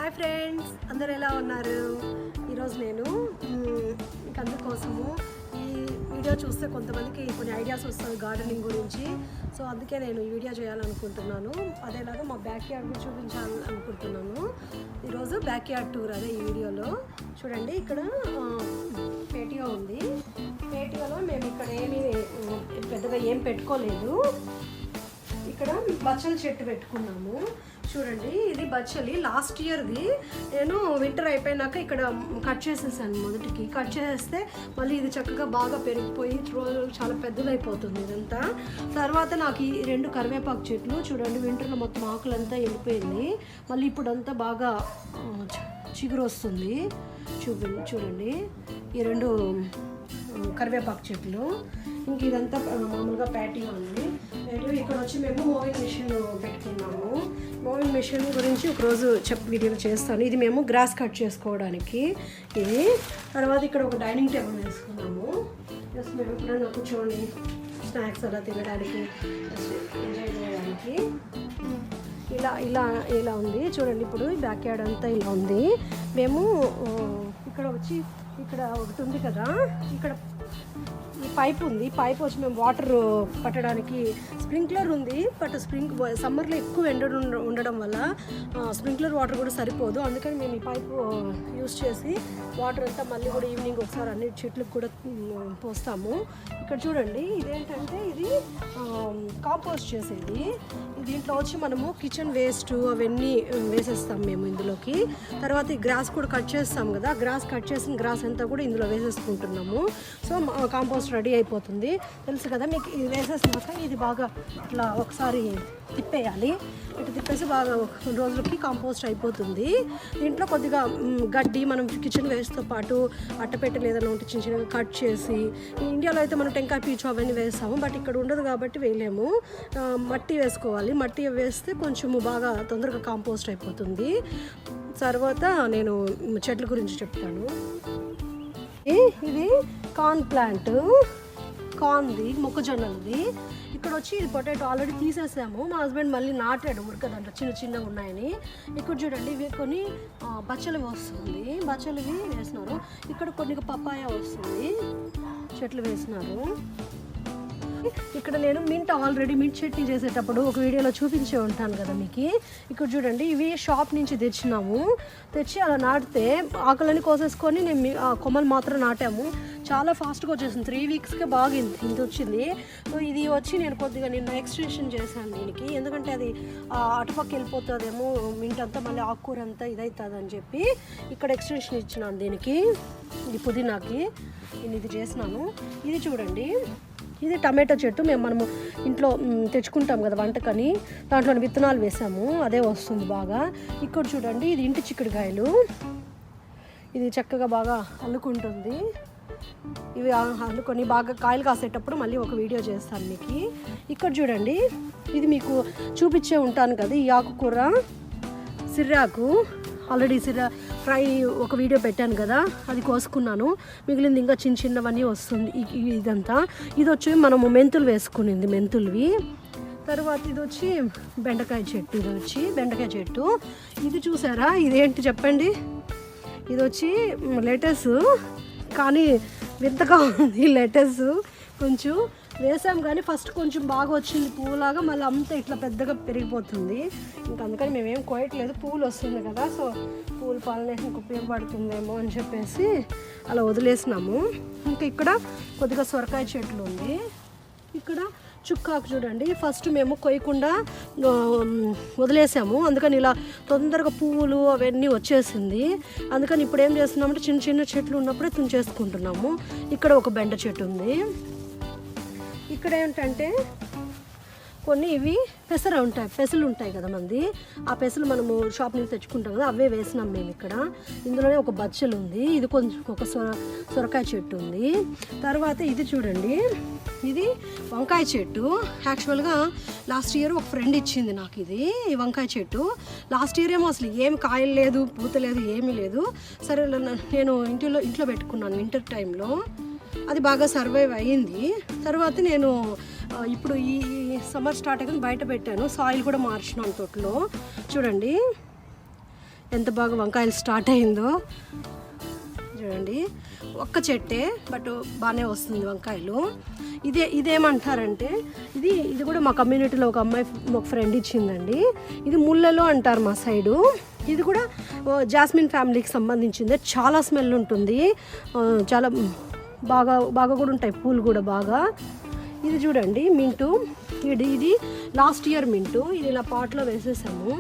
Hi friends, అందరు ఎలా ఉన్నారు? ఈరోజు నేను మీకు అందుకోసము ఈ వీడియో చూస్తే కొంతమందికి కొన్ని ఐడియాస్ వస్తుంది గార్డెనింగ్ గురించి. సో అందుకే నేను ఈ వీడియో చేయాలనుకుంటున్నాను. అదేలాగా మా బ్యాక్ యార్డ్ కూడా చూపించాలనుకుంటున్నాను. ఈరోజు బ్యాక్ యార్డ్ టూర్ అదే ఈ వీడియోలో. చూడండి, ఇక్కడ పేటియో ఉంది. పేటియోలో మేము ఇక్కడ ఏమీ పెద్దగా ఏం పెట్టుకోలేదు. ఇక్కడ బచ్చల చెట్టు పెట్టుకున్నాము. చూడండి, ఇది బచ్చలి లాస్ట్ ఇయర్ది. నేను వింటర్ అయిపోయినాక ఇక్కడ కట్ చేసేసాను. మొదటికి కట్ చేస్తే మళ్ళీ ఇది చక్కగా బాగా పెరిగిపోయి రోజు చాలా పెద్దదైపోతుంది ఇదంతా. తర్వాత నాకు ఈ 2 కరివేపాకు చెట్లు చూడండి, వింటర్లో మొత్తం ఆకులంతా వెళ్ళిపోయింది. మళ్ళీ ఇప్పుడు అంతా బాగా చిగురు వస్తుంది. చూడండి, ఈ 2 కరివేపాకు చెట్లు. ఇంక ఇదంతా మామూలుగా ప్యాటియో ఉంది. ప్యాటియో ఇక్కడ వచ్చి మేము మోవింగ్ మిషన్ పెట్టుకున్నాము. మోవింగ్ మిషన్ గురించి ఒకరోజు వీడియోలో చేస్తాను. ఇది మేము గ్రాస్ కట్ చేసుకోవడానికి ఇది. తర్వాత ఇక్కడ ఒక డైనింగ్ టేబుల్ వేసుకున్నాము. జస్ట్ మేము ఎప్పుడైనా కూర్చోండి స్నాక్స్ అలా తినడానికి, ఎంజాయ్ చేయడానికి. ఇలా ఉంది చూడండి. ఇప్పుడు బ్యాక్ యార్డ్ అంతా ఇలా ఉంది. మేము ఇక్కడ వచ్చి ఇక్కడ ఒకటి ఉంది కదా, ఇక్కడ ఈ పైప్ ఉంది. పైప్ వచ్చి మేము వాటర్ పట్టడానికి స్ప్రింక్లర్ ఉంది. బట్ సమ్మర్లో ఎక్కువ ఎండ ఉండడం వల్ల స్ప్రింక్లర్ వాటర్ కూడా సరిపోదు. అందుకని మేము ఈ పైప్ యూస్ చేసి వాటర్ అంతా మళ్ళీ కూడా ఈవినింగ్ ఒకసారి అన్ని చెట్లకు కూడా పోస్తాము. ఇక్కడ చూడండి, ఇదేంటంటే ఇది కాంపోస్ట్ చేసేది. దీంట్లో వచ్చి మనము కిచెన్ వేస్ట్ అవన్నీ వేసేస్తాం మేము ఇందులోకి. తర్వాత ఈ గ్రాస్ కూడా కట్ చేస్తాం కదా, కట్ చేసిన గ్రాస్ అంతా కూడా ఇందులో వేసేసుకుంటున్నాము. సో కాంపోస్ట్ రెడీ అయిపోతుంది. తెలుసు కదా మీకు. ఇది వేసేసినాక ఇది బాగా ఇట్లా ఒకసారి తిప్పేయాలి. ఇటు తిప్పేసి బాగా 2 రోజులకి కాంపోస్ట్ అయిపోతుంది. దీంట్లో కొద్దిగా గడ్డి మనం కిచెన్ వేస్ట్తో పాటు అట్టపెట్టెలు ఏదైనా ఉంటే చిన్న చిన్నగా కట్ చేసి, ఇండియాలో అయితే మనం టెంకాయ పీచు అవన్నీ వేస్తాము. బట్ ఇక్కడ ఉండదు కాబట్టి వేయలేము. మట్టి వేసుకోవాలి. మట్టి వేస్తే కొంచెము బాగా తొందరగా కాంపోస్ట్ అయిపోతుంది. తర్వాత నేను చెట్ల గురించి చెప్తాను. ఇది కార్న్ ప్లాంట్, కార్న్ది, మొక్కజొన్నలది. ఇక్కడ వచ్చి ఇది పొటాటో ఆల్రెడీ తీసేసాము. మా హస్బెండ్ మళ్ళీ నాటాడు ఉడక దాంట్లో చిన్నగా ఉన్నాయని. ఇక్కడ చూడండి, ఇవి కొన్ని బచ్చలు వస్తుంది. బచ్చలువి వేసినారు. ఇక్కడ కొన్ని పపాయ వస్తుంది, చెట్లు వేసినారు. ఇక్కడ నేను ఆల్రెడీ మింట్ చట్నీ చేసేటప్పుడు ఒక వీడియోలో చూపించే ఉంటాను కదా మీకు. ఇక్కడ చూడండి, ఇవి షాప్ నుంచి తెచ్చి అలా నాటితే ఆకులని కోసేసుకొని నేను కొమ్మలు మాత్రం నాటాము. చాలా ఫాస్ట్గా వచ్చేసింది. 3 వీక్స్కే బాగా ఇంత వచ్చింది. సో ఇది వచ్చి నేను కొద్దిగా నిన్న ఎక్స్టెన్షన్ చేశాను దీనికి. ఎందుకంటే అది అటుపక్క వెళ్ళిపోతుందేమో మింట్ అంతా, మళ్ళీ ఆకుకూర అంతా ఇదవుతుంది అని చెప్పి ఇక్కడ ఎక్స్టెన్షన్ ఇచ్చినాను దీనికి. ఇది పుదీనాకి నేను ఇది చేసినాను. ఇది చూడండి, ఇది టమాటో చెట్టు. మనము ఇంట్లో తెచ్చుకుంటాం కదా వంటకని, దాంట్లో విత్తనాలు వేసాము, అదే వస్తుంది బాగా. ఇక్కడ చూడండి, ఇది ఇంటి చిక్కుడుకాయలు. ఇది చక్కగా బాగా అల్లుకుంటుంది. ఇవి అల్లుకొని బాగా కాయలు కాసేటప్పుడు మళ్ళీ ఒక వీడియో చేస్తాను మీకు. ఇక్కడ చూడండి, ఇది మీకు చూపించే ఉంటాను కదా, ఈ ఆకుకూర సిర్రాకు. ఆల్రెడీ ఫ్రై ఒక వీడియో పెట్టాను కదా, అది కోసుకున్నాను. మిగిలింది ఇంకా చిన్నవన్నీ వస్తుంది. ఇదంతా ఇది వచ్చి మనము మెంతులు వేసుకునింది, మెంతులువి. తర్వాత ఇది వచ్చి బెండకాయ చెట్టు. ఇది చూసారా, ఇదేంటి చెప్పండి? ఇది వచ్చి లెటస్, కానీ వింతగా ఉంది లెటస్. కొంచెం వేసాం కానీ ఫస్ట్ కొంచెం బాగా వచ్చింది పువ్వులాగా, మళ్ళీ అంతా ఇట్లా పెద్దగా పెరిగిపోతుంది. ఇంకా అందుకని మేమేం కోయట్లేదు. పువ్వులు వస్తుంది కదా, సో పువ్వులు పాలనేసానికి ఉపయోగపడుతుందేమో అని చెప్పేసి అలా వదిలేసినాము. ఇంకా ఇక్కడ కొద్దిగా సొరకాయ చెట్లు ఉంది. ఇక్కడ చుక్కాకు చూడండి, ఫస్ట్ మేము కొయ్యకుండా వదిలేసాము. అందుకని ఇలా తొందరగా పువ్వులు అవన్నీ వచ్చేసింది. అందుకని ఇప్పుడు ఏం చేస్తున్నామంటే చిన్న చెట్లు ఉన్నప్పుడే తుంచేసుకుంటున్నాము. ఇక్కడ ఒక బెండ చెట్టు ఉంది. ఇక్కడ ఏంటంటే కొన్ని ఇవి పెసలు ఉంటాయి కదా మంది, ఆ పెసలు మనము షాప్ నుంచి తెచ్చుకుంటాం కదా, అవే వేసినాం మేము ఇక్కడ. ఇందులోనే ఒక బచ్చలు ఉంది. ఇది కొంచెం ఒక సొరకాయ చెట్టు ఉంది. తర్వాత ఇది చూడండి, ఇది వంకాయ చెట్టు. యాక్చువల్గా లాస్ట్ ఇయర్ ఒక ఫ్రెండ్ ఇచ్చింది నాకు ఇది, ఈ వంకాయ చెట్టు. లాస్ట్ ఇయర్ ఏమో అసలు ఏమి కాయలు లేదు, పూత లేదు, ఏమీ లేదు. సరే నేను ఇంట్లో పెట్టుకున్నాను వింటర్ టైంలో. అది బాగా సర్వైవ్ అయ్యింది. తర్వాత నేను ఇప్పుడు ఈ సమ్మర్ స్టార్ట్ అయ్యాక బయట పెట్టాను. సాయిల్ కూడా మార్చినాను తోటలో. చూడండి, ఎంత బాగా వంకాయలు స్టార్ట్ అయిందో చూడండి. ఒక్క చెట్టే బట్ బాగానే వస్తుంది వంకాయలు. ఇదేమంటారంటే ఇది కూడా మా కమ్యూనిటీలో ఒక అమ్మాయి ఒక ఫ్రెండ్ ఇచ్చిందండి. ఇది ముళ్ళలో అంటారు మా సైడు. ఇది కూడా జాస్మిన్ ఫ్యామిలీకి సంబంధించింది. చాలా స్మెల్ ఉంటుంది, చాలా బాగా కూడా ఉంటాయి పూలు కూడా బాగా. ఇది చూడండి మింటు, ఇది లాస్ట్ ఇయర్ మింటు. ఇది ఇలా పాట్లో వేసేసాము,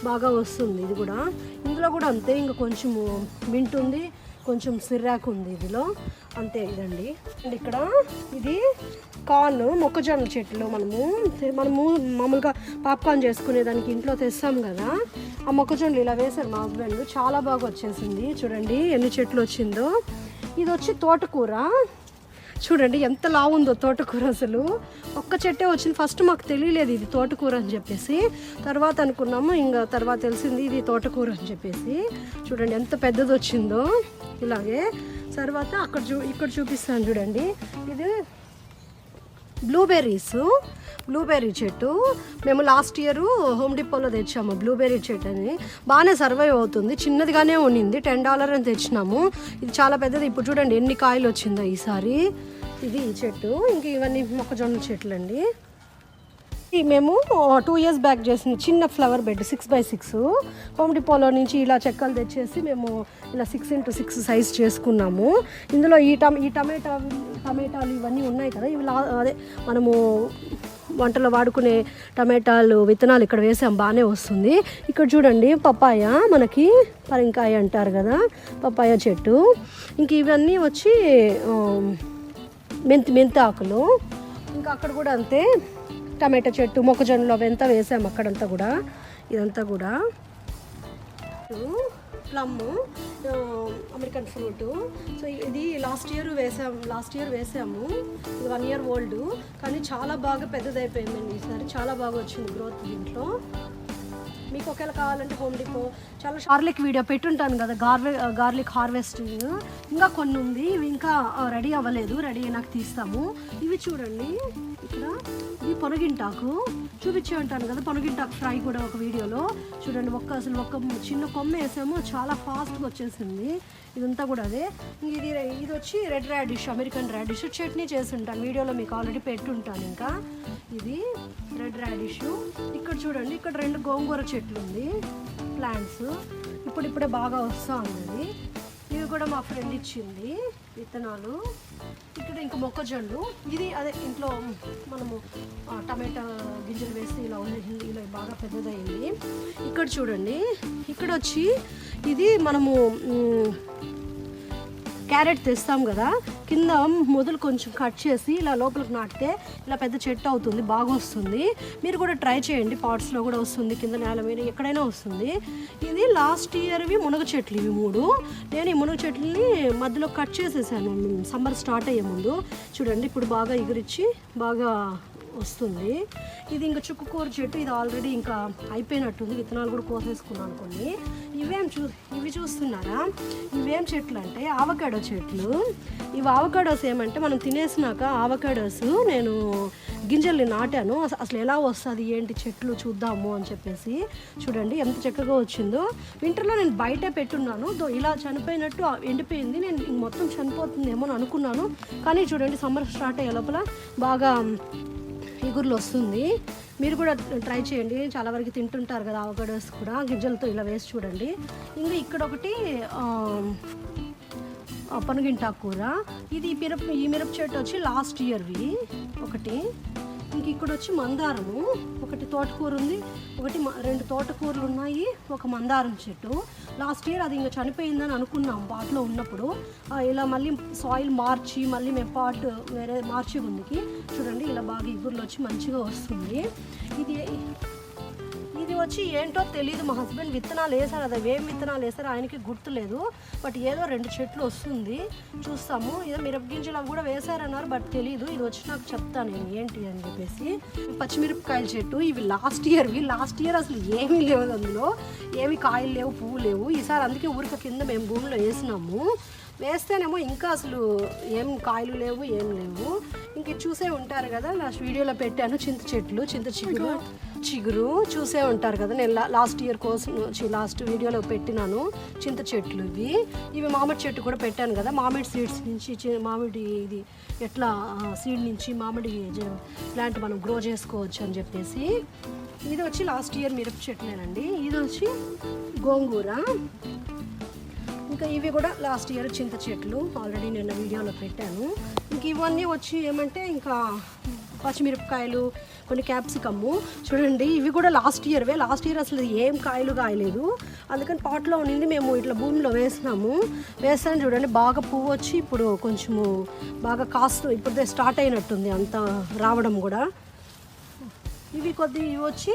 బాగా వస్తుంది. ఇది కూడా ఇందులో కూడా అంతే, ఇంకా కొంచెం మింట్ ఉంది, కొంచెం సిర్రాకు ఉంది ఇదిలో, అంతే ఇదండి. అండ్ ఇక్కడ ఇది కార్న్ మొక్కజొన్న చెట్లు మనము మామూలుగా పాప్కార్న్ చేసుకునే దానికి ఇంట్లో తెస్తాం కదా, ఆ మొక్కజొన్నలు ఇలా వేశారు మా హస్బెండ్. చాలా బాగా వచ్చేసింది చూడండి ఎన్ని చెట్లు వచ్చిందో. ఇది వచ్చి తోటకూర, చూడండి ఎంత లావు ఉందో తోటకూర. అసలు ఒక్క చెట్టే వచ్చింది. ఫస్ట్ మాకు తెలియలేదు ఇది తోటకూర అని చెప్పేసి, తర్వాత అనుకున్నాము, ఇంకా తర్వాత తెలిసింది ఇది తోటకూర అని చెప్పేసి. చూడండి ఎంత పెద్దది వచ్చిందో. ఇలాగే తర్వాత ఇక్కడ చూపిస్తాను చూడండి. ఇది బ్లూబెర్రీ చెట్టు. మేము లాస్ట్ ఇయర్ హోమ్ డిపోలో తెచ్చాము బ్లూబెర్రీ చెట్టు అని. బాగానే సర్వైవ్ అవుతుంది, చిన్నదిగానే ఉండింది. $10 అని తెచ్చినాము. ఇది చాలా పెద్దది. ఇప్పుడు చూడండి ఎన్ని కాయలు వచ్చిందో ఈసారి. ఇది ఈ చెట్టు. ఇంక ఇవన్నీ మొక్కజొన్న చెట్లు అండి. మేము 2 years బ్యాక్ చేసిన చిన్న ఫ్లవర్ బెడ్ 6x6 హోమ్ డిపోలో నుంచి ఇలా చెక్కలు తెచ్చేసి మేము ఇలా 6x6 సైజ్ చేసుకున్నాము. ఇందులో ఈ టమాటాలు ఇవన్నీ ఉన్నాయి కదా, ఇవి అదే మనము వంటలో వాడుకునే టమాటాలు విత్తనాలు ఇక్కడ వేసాం, బాగానే వస్తుంది. ఇక్కడ చూడండి పపాయ, మనకి పరింకాయ అంటారు కదా, పపాయ చెట్టు. ఇంక ఇవన్నీ వచ్చి మెంతి ఆకులు. ఇంకా అక్కడ కూడా అంతే టమాటా చెట్టు, మొక్కజొన్నలు అవంతా వేసాము అక్కడంతా కూడా. ఇదంతా కూడా ప్లమ్, అమెరికన్ ఫ్రూట్. సో ఇది లాస్ట్ ఇయర్ వేసాము. ఇది 1 year old, కానీ చాలా బాగా పెద్దదైపోయిందండి ఈసారి. చాలా బాగా వచ్చింది గ్రోత్ దీంట్లో. మీకు ఒకవేళ కావాలంటే హోమ్ డిపో చాలా గార్లిక్ వీడియో పెట్టుంటాను కదా, గార్లిక్ హార్వెస్టింగ్. ఇంకా కొన్ని ఉంది, ఇవి ఇంకా రెడీ అవ్వలేదు, రెడీ అయినాక తీస్తాము. ఇవి చూడండి ఇక్కడ, ఇది పొనగింటాకు చూపించే ఉంటాను కదా, పొనగింటాకు ఫ్రై కూడా ఒక వీడియోలో చూడండి. అసలు ఒక చిన్న కొమ్మ వేసాము, చాలా ఫాస్ట్గా వచ్చేసింది. ఇదంతా కూడా అదే. ఇది వచ్చి red radish, American radish. Chutney చేసి ఉంటాను, వీడియోలో మీకు ఆల్రెడీ పెట్టుంటాను. ఇంకా ఇది రెడ్ రాడిష్. ఇక్కడ చూడండి, ఇక్కడ 2 గోంగూర చెట్లు ఉంది, ప్లాంట్స్. ఇప్పుడే బాగా వస్తూ ఉంది. ఇవి కూడా మా ఫ్రెండ్ ఇచ్చింది విత్తనాలు. ఇక్కడ ఇంకా మొక్కజొన్నలు. ఇది అదే ఇంట్లో మనము టమాటా గింజలు వేసి ఇలా బాగా పెద్దదైంది. ఇక్కడ చూడండి, ఇక్కడ వచ్చి ఇది మనము క్యారెట్ తెస్తాం కదా, కింద మొదలు కొంచెం కట్ చేసి ఇలా లోపలికి నాటితే ఇలా పెద్ద చెట్టు అవుతుంది, బాగా వస్తుంది. మీరు కూడా ట్రై చేయండి, పాట్స్లో కూడా వస్తుంది, కింద నేల మీద ఎక్కడైనా వస్తుంది. ఇది లాస్ట్ ఇయర్వి మునగ చెట్లు, ఇవి 3. నేను ఈ మునగ చెట్లని మధ్యలో కట్ చేసేసాను సమ్మర్ స్టార్ట్ అయ్యే ముందు. చూడండి ఇప్పుడు బాగా ఎగురిచ్చి బాగా వస్తుంది. ఇది ఇంకా చుక్కకూర చెట్టు, ఇది ఆల్రెడీ ఇంకా అయిపోయినట్టుంది, విత్తనాలు కూడా కోసేసుకున్నాను కొన్ని. ఇవి చూస్తున్నారా, ఇవేం చెట్లు అంటే ఆవకాడో చెట్లు. ఇవి ఆవకాడోస్ ఏమంటే మనం తినేసినాక ఆవకాడోస్ నేను గింజల్ని నాటాను, అసలు ఎలా వస్తుంది ఏంటి చెట్లు చూద్దాము అని చెప్పేసి. చూడండి ఎంత చక్కగా వచ్చిందో. వింటర్లో నేను బయటే పెట్టున్నాను, ఇలా చనిపోయినట్టు ఎండిపోయింది. నేను మొత్తం చనిపోతుందేమో అని అనుకున్నాను, కానీ చూడండి సమ్మర్ స్టార్ట్ అయ్యే లోపల బాగా ఇగుర్లు వస్తుంది. మీరు కూడా ట్రై చేయండి, చాలా వరకు తింటుంటారు కదా అవకాడోస్ కూడా, గింజలతో ఇలా వేసి చూడండి. ఇంకా ఇక్కడ ఒకటి పనుగింటాకు కూర. ఇది ఈ మిరప చెట్టు వచ్చి లాస్ట్ ఇయర్వి ఒకటి. ఇంక ఇక్కడ వచ్చి మందారము, ఒకటి తోటకూర ఉంది, 2 తోటకూరలు ఉన్నాయి, ఒక మందారం చెట్టు. లాస్ట్ ఇయర్ అది ఇంకా చనిపోయిందని అనుకున్నాం పాట్లో ఉన్నప్పుడు. ఇలా మళ్ళీ సాయిల్ మార్చి మళ్ళీ మేము పాట్ వేరే మార్చి ముందుకి చూడండి ఇలా బాగా ఇగుర్లు వచ్చి మంచిగా వస్తుంది. ఇది వచ్చి ఏంటో తెలియదు, మా హస్బెండ్ విత్తనాలు వేసారు, అది ఏం విత్తనాలు వేసారో ఆయనకి గుర్తులేదు. బట్ ఏదో 2 చెట్లు వస్తుంది, చూస్తాము. ఏదో మిరపగింజలు అవి కూడా వేసారన్నారు, బట్ తెలియదు. ఇది వచ్చి నాకు చెప్తాను నేను ఏంటి అని చెప్పేసి. పచ్చిమిరపకాయల చెట్టు, ఇవి లాస్ట్ ఇయర్ అసలు ఏమీ లేవు, అందులో ఏమి కాయలు లేవు, పువ్వు లేవు. ఈసారి అందుకే ఊరిక కింద మేము భూమిలో వేసినాము. వేస్తేనేమో ఇంకా అసలు ఏం కాయలు లేవు, ఏం లేవు. ఇంక చూసే ఉంటారు కదా, లాస్ట్ వీడియోలో పెట్టాను చింత చిగురు. చిగురు చూసే ఉంటారు కదా, నేను లాస్ట్ ఇయర్ కోసం లాస్ట్ వీడియోలో పెట్టినాను చింత చెట్లు. ఇవి మామిడి చెట్టు కూడా పెట్టాను కదా, మామిడి సీడ్స్ నుంచి మామిడి ఇది ఎట్లా సీడ్ నుంచి మామిడి ప్లాంట్ మనం గ్రో చేసుకోవచ్చు అని చెప్పేసి. ఇది వచ్చి లాస్ట్ ఇయర్ మిరప చెట్లేనండి. ఇది వచ్చి గోంగూర. ఇంకా ఇవి కూడా లాస్ట్ ఇయర్ చింత చెట్లు, ఆల్రెడీ నిన్న వీడియోలో పెట్టాను. ఇంక ఇవన్నీ వచ్చి ఏమంటే ఇంకా పచ్చిమిరపకాయలు, కొన్ని క్యాప్సికమ్ము. చూడండి ఇవి కూడా లాస్ట్ ఇయర్ అసలు ఏం కాయలు కాయలేదు, అందుకని పాట్లో ఉండింది మేము ఇట్లా భూమిలో వేస్తాను చూడండి, బాగా పువ్వు వచ్చి ఇప్పుడు కొంచెము బాగా కాస్తూ ఇప్పుడే స్టార్ట్ అయినట్టుంది అంత రావడం కూడా. ఇవి వచ్చి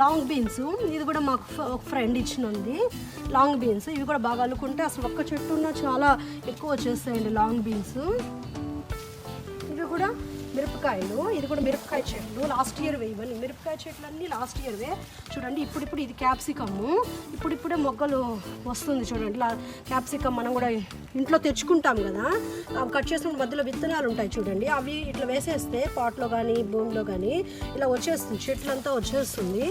లాంగ్ బీన్స్. ఇది కూడా మాకు ఒక ఫ్రెండ్ ఇచ్చినది లాంగ్ బీన్స్. ఇవి కూడా బాగా అల్లుకుంటే అసలు ఒక్క చెట్టు ఉన్న చాలా ఎక్కువ వచ్చేస్తాయండి లాంగ్ బీన్స్. ఇవి కూడా మిరపకాయలు. ఇది కూడా మిరపకాయ చెట్లు లాస్ట్ ఇయర్ ఇవన్నీ మిరపకాయ చెట్లు అన్నీ లాస్ట్ ఇయర్వే. చూడండి ఇప్పుడు ఇది క్యాప్సికమ్ము, ఇప్పుడిప్పుడే మొగ్గలు వస్తుంది చూడండి. క్యాప్సికమ్ మనం కూడా ఇంట్లో తెచ్చుకుంటాం కదా, అవి కట్ చేసిన మధ్యలో విత్తనాలు ఉంటాయి చూడండి, అవి ఇట్లా వేసేస్తే పాట్లో కానీ భూమిలో కానీ ఇలా వచ్చేస్తుంది, చెట్లంతా వచ్చేస్తుంది.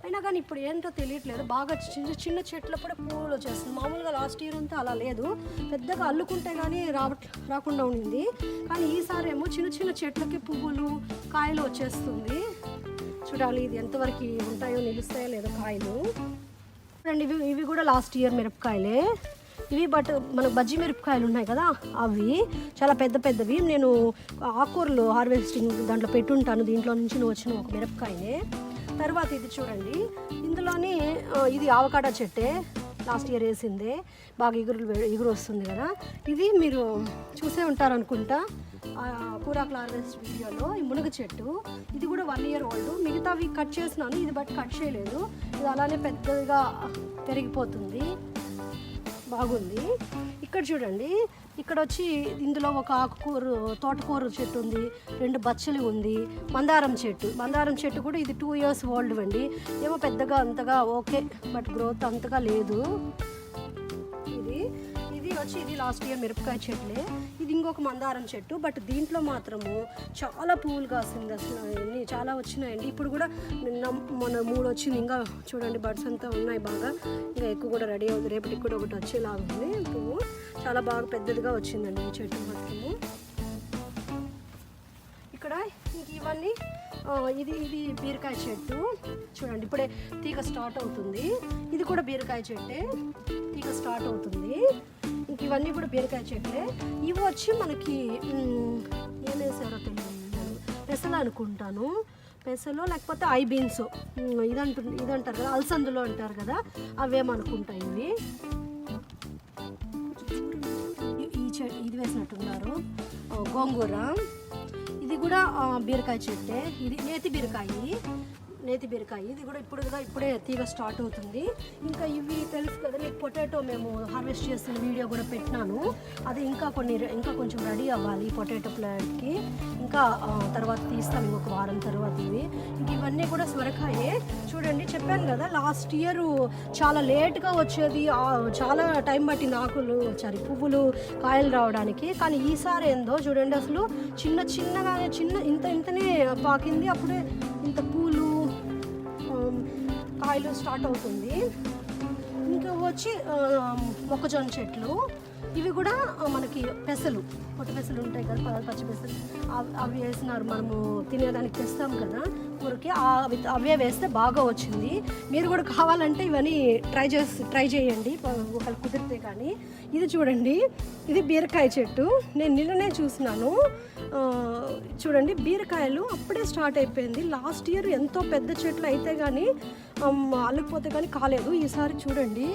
అయినా కానీ ఇప్పుడు ఏంటో తెలియట్లేదు, బాగా చిన్న చెట్లప్పుడే పువ్వులు వచ్చేస్తుంది. మామూలుగా లాస్ట్ ఇయర్ అంతా అలా లేదు, పెద్దగా అల్లుకుంటే కానీ రాకుండా ఉండింది. కానీ ఈసారి ఏమో చిన్న చెట్లకి పువ్వులు కాయలు వచ్చేస్తుంది. చూడాలి ఇది ఎంతవరకు ఉంటాయో, నిలుస్తాయో లేదో కాయలు. అండ్ ఇవి కూడా లాస్ట్ ఇయర్ మిరపకాయలే ఇవి. బట్ మనకు బజ్జీ మిరపకాయలు ఉన్నాయి కదా, అవి చాలా పెద్దవి. నేను ఆకుకూరలు హార్వెస్టింగ్ దాంట్లో పెట్టుంటాను, దీంట్లో నుంచి వచ్చిన ఒక మిరపకాయనే. తర్వాత ఇది చూడండి, ఇందులోనే ఇది ఆవకాడో చెట్టే, లాస్ట్ ఇయర్ వేసిందే, బాగా ఎగురు వస్తుంది కదా. ఇది మీరు చూసే ఉంటారనుకుంటా కూరాకుల హార్వెస్ట్ వీడియోలో. ఈ మునగ చెట్టు ఇది కూడా 1 year old. మిగతావి కట్ చేసినాను, ఇది బట్ కట్ చేయలేదు, ఇది అలానే పెద్దగా పెరిగిపోతుంది, బాగుంది. ఇక్కడ చూడండి, ఇక్కడ వచ్చి ఇందులో ఒక తోటకూర చెట్టు ఉంది, 2 బచ్చలి ఉంది, మందారం చెట్టు కూడా ఇది 2 years old అండి. ఏమో పెద్దగా అంతగా ఓకే, బట్ గ్రోత్ అంతగా లేదు. ఇది లాస్ట్ ఇయర్ మిరపకాయ చెట్లే. ఇది ఇంకొక మందారం చెట్టు, బట్ దీంట్లో మాత్రము చాలా పువ్వులు కాసింది, అసలు అన్నీ చాలా వచ్చినాయండి. ఇప్పుడు కూడా మొన్న 3 వచ్చింది, ఇంకా చూడండి బర్డ్స్ అంతా ఉన్నాయి బాగా, ఇంకా ఎక్కువ కూడా రెడీ అవుతుంది, రేపటికి కూడా ఒకటి వచ్చేలాగా ఉంది పువ్వు. చాలా బాగా పెద్దదిగా వచ్చిందండి ఈ చెట్టు మాత్రము. ఇక్కడ ఇంక ఇవన్నీ ఇది బీరకాయ చెట్టు చూడండి, ఇప్పుడే తీగ స్టార్ట్ అవుతుంది. ఇది కూడా బీరకాయ చెట్టే, తీగ స్టార్ట్ అవుతుంది. ఇంక ఇవన్నీ కూడా బీరకాయ చెట్లే. ఇవి వచ్చి మనకి ఏం వేసారో తెలియదు, పెసలు అనుకుంటాను, పెసలు లేకపోతే ఐ బీన్స్ ఇదంటారు కదా, అలసందులో అంటారు కదా, అవేమనుకుంటా ఇవి. ఇది వేసినట్టున్నారు గోంగూర. ఇది కూడా బీరకాయ చెట్టే, ఇది నేతి బీరకాయ. ఇది కూడా ఇప్పుడే తీగ స్టార్ట్ అవుతుంది. ఇంకా ఇవి తెలుసు కదా మీకు, పొటాటో మేము హార్వెస్ట్ చేస్తున్న వీడియో కూడా పెట్టినాను, అది ఇంకా కొంచెం రెడీ అవ్వాలి పొటాటో ప్లాంట్కి, ఇంకా తర్వాత తీస్తాం ఇంకొక వారం తర్వాత. ఇంక ఇవన్నీ కూడా సొరకాయే. చూడండి చెప్పాను కదా లాస్ట్ ఇయర్ చాలా లేట్గా వచ్చేది, చాలా టైం పట్టింది పువ్వులు కాయలు రావడానికి. కానీ ఈసారి ఏందో చూడండి, అసలు చిన్నగానే ఇంతనే పాకింది, అప్పుడే ఇంత పూలు కాయలు స్టార్ట్ అవుతుంది. ఇంకా వచ్చి మొక్కజొన్న చెట్లు. ఇవి కూడా మనకి పొట్టు పెసలు ఉంటాయి కదా, పచ్చి పెసలు, అవి వేసినారు, మనము తినేదానికి తెస్తాం కదా ఊరికి, అవే వేస్తే బాగా వచ్చింది. మీరు కూడా కావాలంటే ఇవన్నీ ట్రై చేయండి ఒకళ్ళు కుదిరితే. కానీ ఇది చూడండి, ఇది బీరకాయ చెట్టు, నేను నిన్ననే చూసినాను. చూడండి బీరకాయలు అప్పుడే స్టార్ట్ అయిపోయింది. లాస్ట్ ఇయర్ ఎంతో పెద్ద చెట్లు అయితే కానీ అల్లుకుపోతే కానీ కాలేదు. ఈసారి చూడండి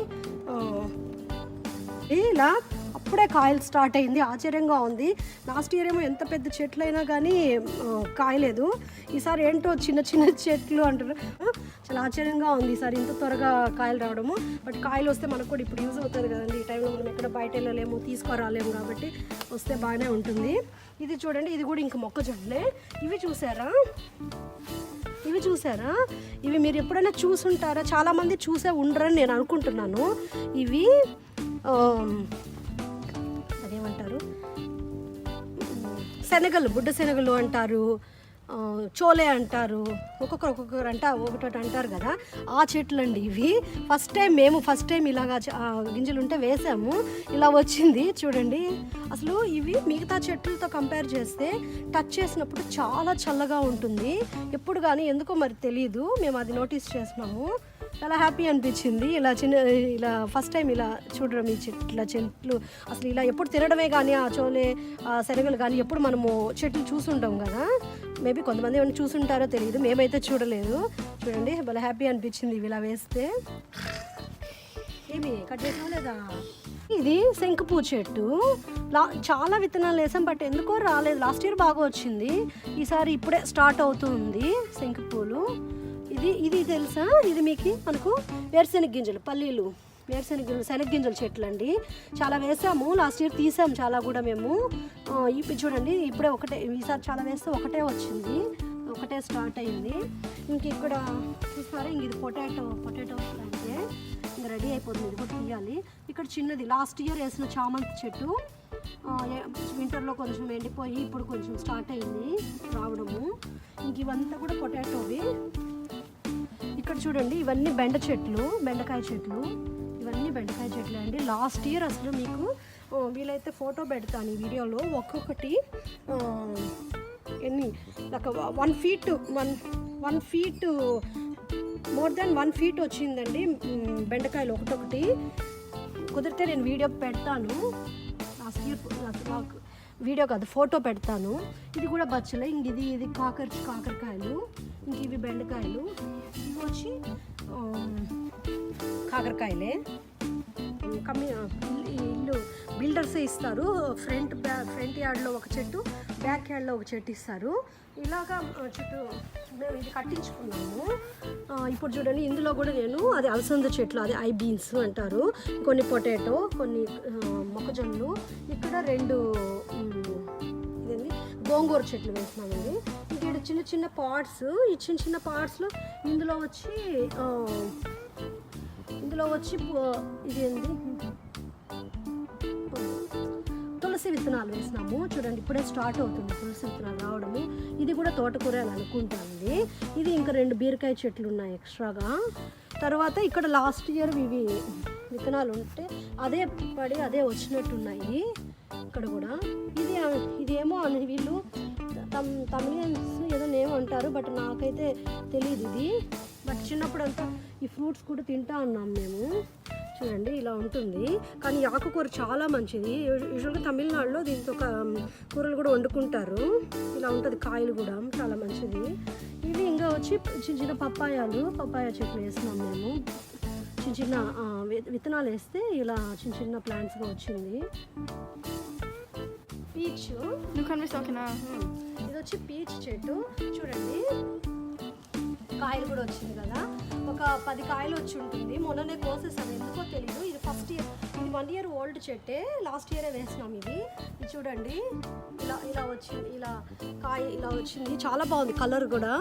ఇలా అప్పుడే కాయలు స్టార్ట్ అయింది, ఆశ్చర్యంగా ఉంది. లాస్ట్ ఇయర్ ఏమో ఎంత పెద్ద చెట్లు అయినా కానీ కాయలేదు, ఈసారి ఏంటో చిన్న చెట్లు అంటారు, చాలా ఆశ్చర్యంగా ఉంది ఈసారి ఇంత త్వరగా కాయలు రావడము. బట్ కాయలు వస్తే మనకు కూడా ఇప్పుడు యూజ్ అవుతుంది కదండి, ఈ టైంలో మనం ఎక్కడ బయట వెళ్ళలేము, తీసుకురాలేము, కాబట్టి వస్తే బాగానే ఉంటుంది. ఇది చూడండి, ఇది కూడా ఇంక మొక్కజొన్నలే. ఇవి చూసారా, ఇవి మీరు ఎప్పుడైనా చూసుంటారా? చాలామంది చూసే ఉండరని నేను అనుకుంటున్నాను. ఇవి అదేమంటారు, శనగలు, బుడ్డ శనగలు అంటారు, చోలే అంటారు, ఒక్కొక్కరు ఒకటి అంటారు కదా, ఆ చెట్లు అండి ఇవి. ఫస్ట్ టైం ఇలాగా గింజలు ఉంటే వేసాము, ఇలా వచ్చింది చూడండి. అసలు ఇవి మిగతా చెట్లతో కంపేర్ చేస్తే టచ్ చేసినప్పుడు చాలా చల్లగా ఉంటుంది. ఎప్పుడు కానీ ఎందుకో మరి తెలియదు, మేము అది నోటీస్ చేసినాము. చాలా హ్యాపీ అనిపించింది. ఇలా ఫస్ట్ టైం ఇలా చూడడం ఈ చెట్లు అసలు ఇలా ఎప్పుడు తినడమే కానీ ఆ చోలే శనగలు కానీ ఎప్పుడు మనము చెట్లు చూసుంటాం కదా. మేబీ కొంతమంది ఏమైనా చూసుంటారో తెలియదు, మేమైతే చూడలేదు. చూడండి భలే హ్యాపీ అనిపించింది ఇవి ఇలా వేస్తే. ఏమి కట్ చేసాం లేదా? ఇది శంకుపూ చెట్టు. చాలా విత్తనాలు వేసాం, బట్ ఎందుకో రాలేదు. లాస్ట్ ఇయర్ బాగా వచ్చింది, ఈసారి ఇప్పుడే స్టార్ట్ అవుతుంది శంకుపూలు. ఇది తెలుసా? ఇది మనకు వేరుశెనగ గింజలు, పల్లీలు, శనగగింజల చెట్లు అండి. చాలా వేసాము, లాస్ట్ ఇయర్ తీసాం చాలా కూడా మేము. ఇప్పుడు చూడండి ఇప్పుడే ఈసారి చాలా వేస్తే ఒకటే వచ్చింది, ఒకటే స్టార్ట్ అయింది. ఇంక ఇక్కడ చూసారా, ఇది పొటాటో అంటే ఇంక రెడీ అయిపోతుంది. ఇది కూడా తీయాలి. ఇక్కడ చిన్నది లాస్ట్ ఇయర్ వేసిన చామంతి చెట్టు వింటర్లో కొంచెం ఎండిపోయి ఇప్పుడు కొంచెం స్టార్ట్ అయింది రావడము. ఇంక ఇవంతా కూడా పొటాటోవి. ఇక్కడ చూడండి ఇవన్నీ బెండకాయ చెట్లు, ఇవన్నీ బెండకాయ చెట్లు అండి. లాస్ట్ ఇయర్ అసలు మీకు వీలైతే ఫోటో పెడతాను ఈ వీడియోలో. ఒక్కొక్కటి ఎన్ని ఒక 1 feet మోర్ దెన్ 1 feet వచ్చిందండి బెండకాయలు ఒక్కొక్కటి. కుదిరితే నేను వీడియో పెడతాను, లాస్ట్ ఇయర్ వీడియో కాదు ఫోటో పెడతాను. ఇది కూడా బచ్చలే. ఇంక ఇది కాకరకాయలు, ఇంక ఇవి బెండకాయలు, ఇవి వచ్చి కాకరకాయలే. ఇల్లు బిల్డర్సే ఇస్తారు. ఫ్రంట్ యార్డ్లో ఒక చెట్టు, బ్యాక్ యార్డ్లో ఒక చెట్టు ఇస్తారు. ఇలాగా చుట్టూ మేము ఇది కట్టించుకున్నాము. ఇప్పుడు చూడండి ఇందులో కూడా అది అలసంద చెట్లు, అది ఐ బీన్స్ అంటారు, కొన్ని పొటాటో, కొన్ని మొక్కజొన్నలు. ఇక్కడ 2 గోంగూర చెట్లు వేసినామండి. ఇక్కడ చిన్న పాట్స్, ఈ చిన్న పాట్స్లో ఇందులో వచ్చి ఇదేంది తులసి విత్తనాలు వేసినాము. చూడండి ఇప్పుడే స్టార్ట్ అవుతుంది తులసి విత్తనాలు రావడము. ఇది కూడా తోటకూర అని అనుకుంటానండి. ఇది ఇంకా 2 బీరకాయ చెట్లు ఉన్నాయి ఎక్స్ట్రాగా. తర్వాత ఇక్కడ లాస్ట్ ఇయర్ ఇవి విత్తనాలు ఉంటే అదే వచ్చినట్టున్నాయి ఇక్కడ కూడా. ఇదేమో వీళ్ళు తమిళన్స్ ఏదో నేమ్ అంటారు, బట్ నాకైతే తెలియదు ఇది. బట్ చిన్నప్పుడు అంతా ఈ ఫ్రూట్స్ కూడా తింటా ఉన్నాం మేము. చూడండి ఇలా ఉంటుంది, కానీ ఆకుకూర చాలా మంచిది. యూజువల్గా తమిళనాడులో దీంతో కూరలు కూడా వండుకుంటారు. ఇలా ఉంటుంది, కాయలు కూడా చాలా మంచిది. ఇవి ఇంకా వచ్చి చిన్న పప్పాయ చెట్లు వేసినాం మేము. చిన్న విత్తనాలు వేస్తే ఇలా చిన్న ప్లాంట్స్గా వచ్చింది. పీచ్, ఇది వచ్చి పీచ్ చెట్టు. చూడండి కాయలు కూడా వచ్చింది కదా, ఒక 10 కాయలు వచ్చి ఉంటుంది. మొన్ననే కోసేసాం, ఎందుకో తెలీదు. ఇది ఫస్ట్ ఇయర్, ఇది 1 year ఓల్డ్ చెట్టే, లాస్ట్ ఇయరే వేసినాం. ఇది చూడండి ఇలా వచ్చింది, కాయ ఇలా వచ్చింది. చాలా బాగుంది, కలర్ కూడా,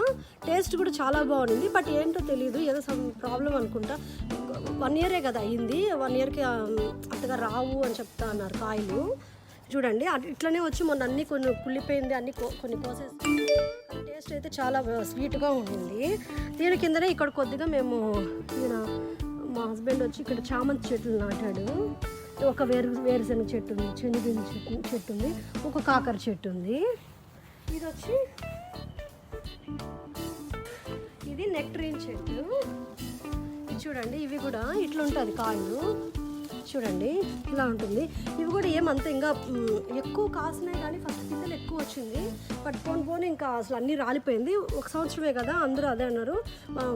టేస్ట్ కూడా చాలా బాగుంది. బట్ ఏంటో తెలియదు, ఏదో సమ్ ప్రాబ్లం అనుకుంటా. 1 year కదా అయింది, 1 yearకి అంతగా రావు అని చెప్తా అన్నారు కాయలు. చూడండి ఇట్లనే వచ్చి మొన్న అన్నీ కొన్ని కుళ్ళిపోయింది, అన్నీ కొన్ని కోసేసి. టేస్ట్ అయితే చాలా స్వీట్గా ఉండింది. దీని కిందనే ఇక్కడ కొద్దిగా మేము మా హస్బెండ్ వచ్చి ఇక్కడ చామంతి చెట్లు నాటాడు. ఒక వేరుశెనగ చెట్టు ఉంది, శనగ చెట్టు ఉంది, ఒక కాకర చెట్టు ఉంది. ఇది నెక్టరీన్ చెట్టు. ఇది చూడండి, ఇవి కూడా ఇట్లా ఉంటుంది కాయలు. చూడండి ఇలా ఉంటుంది. ఇవి కూడా ఏమంతా ఇంకా ఎక్కువ కాసినాయి, కానీ ఫస్ట్ కిందలు ఎక్కువ వచ్చింది. బట్ పోను ఇంకా అసలు అన్నీ రాలిపోయింది. 1 సంవత్సరమే కదా, అందరూ అదే అన్నారు.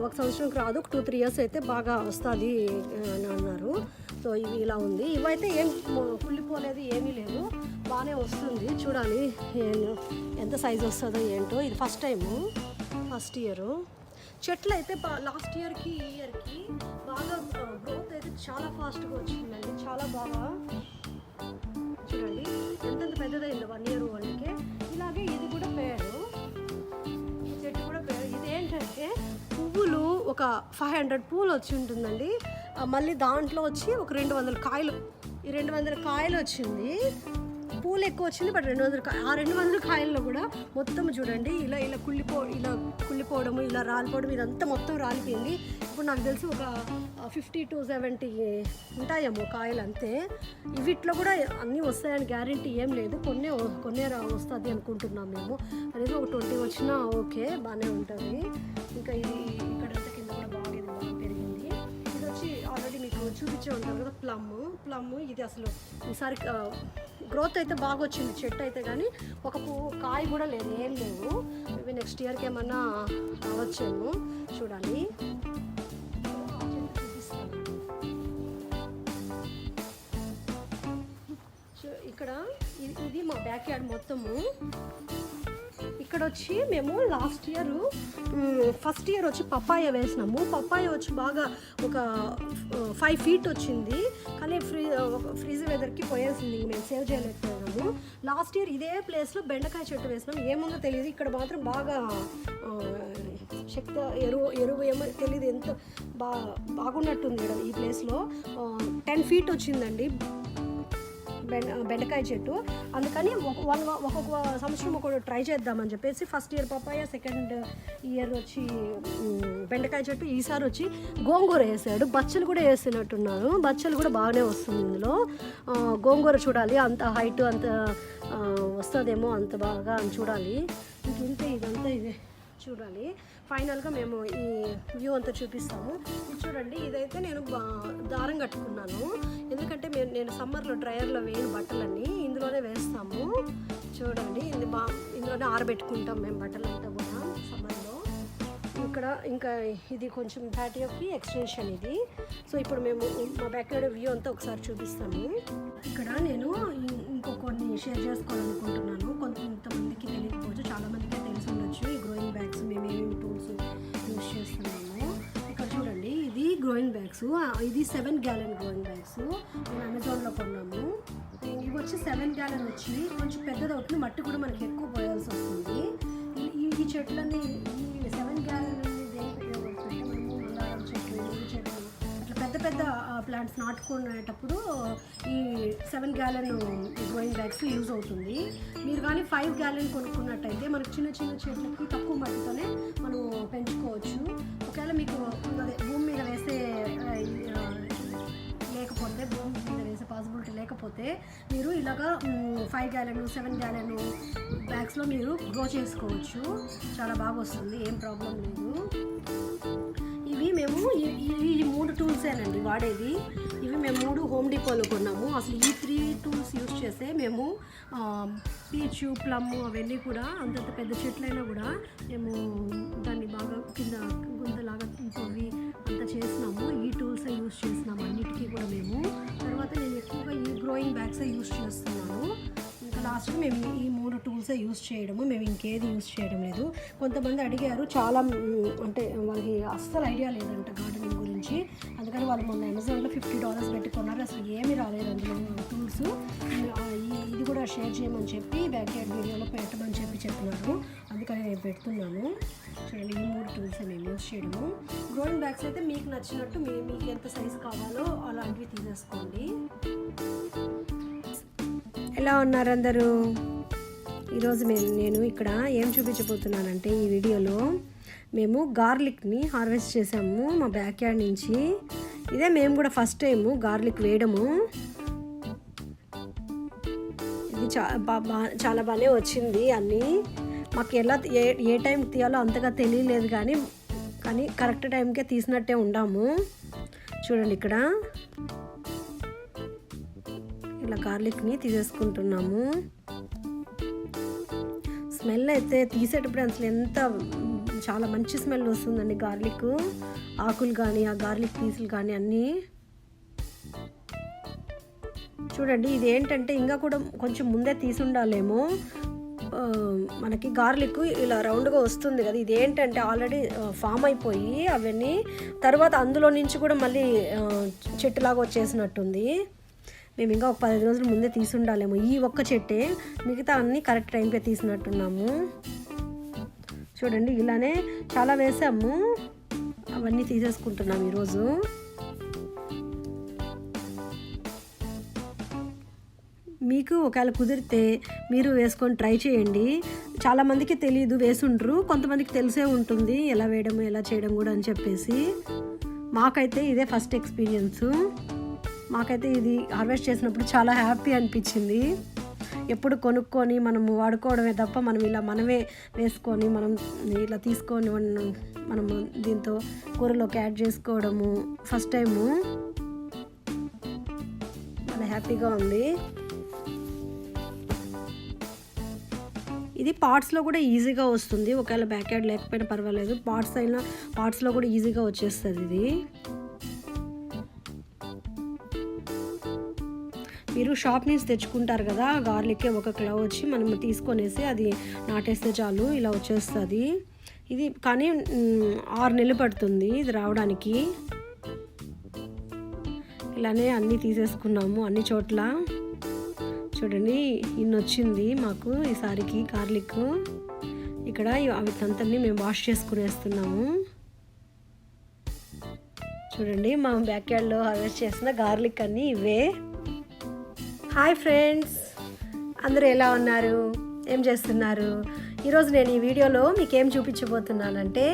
1 సంవత్సరంకి రాదు, 2-3 years అయితే బాగా వస్తుంది అని అన్నారు. సో ఇవి ఇలా ఉంది. ఇవైతే ఏం కుళ్ళిపోలేదు, ఏమీ లేదు, బాగానే వస్తుంది. చూడాలి ఎంత సైజు వస్తుందో ఏంటో. ఇది ఫస్ట్ ఇయర్. చెట్లు అయితే లాస్ట్ ఇయర్కి ఈ ఇయర్కి బాగా గ్రోత్ అయితే చాలా ఫాస్ట్గా వచ్చిందండి, చాలా బాగా. చూడండి ఎంతెంత పెద్దదైందో 1 year ఓల్డ్కే. ఇలాగే ఇది కూడా పేరు, చెట్టు కూడా పేరు. ఇది ఏంటంటే పువ్వులు ఒక 500 పూలు వచ్చి ఉంటుందండి. మళ్ళీ దాంట్లో వచ్చి ఒక 200 కాయలు, ఈ 200 కాయలు వచ్చింది. పూలు ఎక్కువ వచ్చింది, బట్ 200 ఆ 200 కాయల్లో కూడా మొత్తం చూడండి ఇలా కుళ్ళిపోవడము, ఇలా రాలిపోవడం, ఇదంతా మొత్తం రాలిపోయింది. ఇప్పుడు నాకు తెలిసి ఒక 50 to 70 ఉంటాయేమో కాయలు అంతే. వీటిలో కూడా అన్నీ వస్తాయని గ్యారంటీ ఏం లేదు, కొన్నే వస్తుంది అనుకుంటున్నాం మేము. అనేది ఒక 20 వచ్చినా ఓకే, బాగానే ఉంటుంది. ఇంకా ఇది ఇక్కడంతా కింద కూడా బాగా పెరిగింది. ఇది వచ్చి ఆల్రెడీ మీకు చూపించే ఉంటారు కదా ప్లమ్. ఇది అసలు ఈసారి గ్రోత్ అయితే బాగా వచ్చింది చెట్టు అయితే, కానీ ఒక కాయ కూడా లేదు, ఏం లేవు. మేబీ నెక్స్ట్ ఇయర్కి ఏమన్నా రావచ్చేమో, చూడాలి. ఇక్కడ ఇది మా బ్యాక్ యార్డ్ మొత్తము. ఇక్కడ వచ్చి మేము లాస్ట్ ఇయర్ ఫస్ట్ ఇయర్ వచ్చి పప్పాయ వేసినాము. పప్పాయ వచ్చి బాగా ఒక 5 feet వచ్చింది, కానీ ఫ్రీజ్ వెదర్కి పోయేసింది, మేము సేవ్ చేయలేకపోయినాము. లాస్ట్ ఇయర్ ఇదే ప్లేస్లో బెండకాయ చెట్టు వేసినాం. ఏముందో తెలియదు, ఇక్కడ మాత్రం బాగా ఎరువు ఏమో తెలియదు, ఎంత బాగున్నట్టుంది ఇక్కడ ఈ ప్లేస్లో. 10 feet వచ్చిందండి బెండకాయ చెట్టు. అందుకని ఒక్కొక్క సంవత్సరం ఒకటి ట్రై చేద్దామని చెప్పేసి first year papaya, second year వచ్చి బెండకాయ చెట్టు, ఈసారి వచ్చి గోంగూర వేసాడు. బచ్చలు కూడా వేసినట్టున్నారు, బచ్చలు కూడా బాగానే వస్తుంది ఇందులో. గోంగూర చూడాలి, అంత హైట్ అంత వస్తుందేమో, అంత బాగా అని చూడాలి. ఇదంతా ఇదే చూడాలి. ఫైనల్గా మేము ఈ వ్యూ అంతా చూపిస్తాము. ఇది చూడండి, ఇదైతే నేను దారం కట్టుకున్నాను, ఎందుకంటే నేను సమ్మర్లో డ్రైయర్లో వేయని బట్టలన్నీ ఇందులోనే వేస్తాము. చూడండి, ఇందులోనే ఆరబెట్టుకుంటాం మేము బట్టలంతా కూడా సమ్మర్లో. ఇంకా ఇది కొంచెం ప్యాటియోకి ఎక్స్టెన్షన్ ఇది. సో ఇప్పుడు మేము మా బ్యాక్యార్డ్ వ్యూ అంతా ఒకసారి చూపిస్తాము. ఇక్కడ నేను కొన్ని షేర్ చేసుకోవాలనుకుంటున్నాను. కొంతమందికి తెలియకపోవచ్చు, చాలామందికి తెలిసి ఉండొచ్చు ఈ గ్రోయింగ్ బ్యాగ్స్ మేము ఏమేమి టూల్స్ యూజ్ చేస్తున్నాము. ఇక్కడ చూడండి, ఇది గ్రోయింగ్ బ్యాగ్స్, ఇది 7 gallon గ్రోయింగ్ బ్యాగ్స్ మేము అమెజాన్లో కొన్నాము. ఇవి వచ్చి 7 gallon వచ్చి కొంచెం పెద్దది అవుతుంది, మట్టి కూడా మనకి ఎక్కువ పోయాల్సి వస్తుంది. ఈ చెట్లన్నీ 7 gallon దేనికి ఉపయోగపడుతుంది, మేము మందారం చెట్లు, ఎరువు చెట్లు, అట్లా పెద్ద ప్లాంట్స్ నాటుకునేటప్పుడు ఈ 7 gallon గ్రోయింగ్ బ్యాగ్స్ యూజ్ అవుతుంది. మీరు కానీ 5 gallon కొనుక్కున్నట్టయితే మనకు చిన్న చెట్లకి తక్కువ మట్టితోనే మనం పెంచుకోవచ్చు. ఒకవేళ మీకు భూమి మీద వేసే పాసిబిలిటీ లేకపోతే మీరు ఇలాగా 5 gallon 7 gallon బ్యాగ్స్లో మీరు గ్రో చేసుకోవచ్చు, చాలా బాగా వస్తుంది, ఏం ప్రాబ్లం లేదు. ఇవి మేము ఈ 3 టూల్సేనండి వాడేది. ఇవి మేము 3 హోమ్ డిపోలో కొన్నాము. అసలు ఈ 3 టూల్స్ యూజ్ చేస్తే మేము పీచు, ప్లమ్ అవన్నీ కూడా అంతంత పెద్ద చెట్లైనా కూడా మేము దాన్ని బాగా కింద గుంతలాగా తవ్వి అంతా చేసినాము. ఈ టూల్సే యూజ్ చేసినాము అన్నిటికీ కూడా మేము. తర్వాత నేను ఎక్కువగా ఈ గ్రోయింగ్ బ్యాగ్సే యూజ్ చేస్తున్నాను. ఇంకా లాస్ట్కి మేము ఈ 3 టూల్సే యూజ్ చేయడము, మేము ఇంకేది యూజ్ చేయడం లేదు. కొంతమంది అడిగారు, చాలా అంటే వాళ్ళకి అస్సలు ఐడియా లేదంట గార్డెనింగ్ గురించి, అందుకని వాళ్ళు మొన్న అమెజాన్లో $50 పెట్టి కొన్నారు. అసలు ఏమీ రాలేదు అందులో టూల్స్. ఇది కూడా షేర్ చేయమని చెప్పి బ్యాక్యార్డ్ వీడియోలో పెట్టమని చెప్పినారు, అందుకని నేను పెడుతున్నాను. చూడండి, ఈ 3 టూల్స్ మేము యూజ్ చేయడము. గ్రోయింగ్ బ్యాగ్స్ అయితే మీకు నచ్చినట్టు మీకు ఎంత సైజు కావాలో అలాంటివి తీసేసుకోండి. ఎలా ఉన్నారు అందరూ? ఈరోజు నేను ఇక్కడ ఏం చూపించబోతున్నానంటే, ఈ వీడియోలో మేము గార్లిక్ని హార్వెస్ట్ చేసాము మా బ్యాక్యార్డ్ నుంచి. ఇదే మేము కూడా ఫస్ట్ టైము గార్లిక్ వేయడము. ఇది చాలా బాగానే వచ్చింది అన్నీ. మాకు ఎలా ఏ టైం తీయాలో అంతగా తెలియలేదు, కానీ కరెక్ట్ టైంకే తీసినట్టే ఉండాము. చూడండి, ఇక్కడ ఇలా గార్లిక్ని తీసేసుకుంటున్నాము. స్మెల్ అయితే తీసేటప్పుడు అసలు చాలా మంచి స్మెల్ వస్తుందండి. గార్లిక్ ఆకులు కానీ ఆ గార్లిక్ పీసులు కానీ అన్నీ చూడండి. ఇది ఏంటంటే ఇంకా కూడా కొంచెం ముందే తీసుండాలేమో. మనకి గార్లిక్ ఇలా రౌండ్గా వస్తుంది కదా, ఇది ఏంటంటే ఆల్రెడీ ఫామ్ అయిపోయి అవన్నీ తర్వాత అందులో నుంచి కూడా మళ్ళీ చెట్టులాగా వచ్చేసినట్టుంది. మేము ఇంకా ఒక 15 రోజుల ముందే తీసుండాలేమో. ఈ ఒక్క చెట్టే, మిగతా అన్నీ కరెక్ట్ టైంకే తీసినట్టున్నాము. చూడండి, ఇలానే చాలా వేసాము, అవన్నీ తీసేసుకుంటున్నాము ఈరోజు. మీకు ఒకవేళ కుదిరితే మీరు వేసుకొని ట్రై చేయండి. చాలామందికి తెలియదు, వేసుండ్రు, కొంతమందికి తెలిసే ఉంటుంది ఎలా వేయడం ఎలా చేయడం కూడా అని చెప్పేసి. మాకైతే ఇదే ఫస్ట్ ఎక్స్పీరియన్సు. మాకైతే ఇది హార్వెస్ట్ చేసినప్పుడు చాలా హ్యాపీ అనిపించింది. ఎప్పుడు కొనుక్కొని మనము వాడుకోవడమే తప్ప మనం ఇలా మనమే వేసుకొని మనం ఇలా తీసుకొని మనము దీంతో కూరలోకి యాడ్ చేసుకోవడము ఫస్ట్ టైము. చాలా హ్యాపీగా ఉంది. ఇది పార్ట్స్లో కూడా ఈజీగా వస్తుంది. ఒకవేళ బ్యాక్ యార్డ్ లేకపోయినా పర్వాలేదు, పార్ట్స్లో కూడా ఈజీగా వచ్చేస్తుంది ఇది. మీరు షాప్ నుంచి తెచ్చుకుంటారు కదా, గార్లిక్కే ఒక క్లవ్ వచ్చి మనం తీసుకొనేసి అది నాటేస్తే చాలు, ఇలా వచ్చేస్తుంది. ఇది కానీ 6 నెలలు పడుతుంది ఇది రావడానికి. ఇలానే అన్నీ తీసేసుకున్నాము అన్ని చోట్ల. చూడండి ఇన్ని వచ్చింది మాకు ఈసారికి గార్లిక్. ఇక్కడ అవి తంతని మేము వాష్ చేసుకునేస్తున్నాము. చూడండి మా బ్యాక్ యార్డ్లో హార్వెస్ట్ చేసిన గార్లిక్ అన్నీ ఇవే. హాయ్ ఫ్రెండ్స్, అందరూ ఎలా ఉన్నారు, ఏం చేస్తున్నారు? ఈరోజు నేను ఈ వీడియోలో మీకు ఏం చూపించబోతున్నానంటే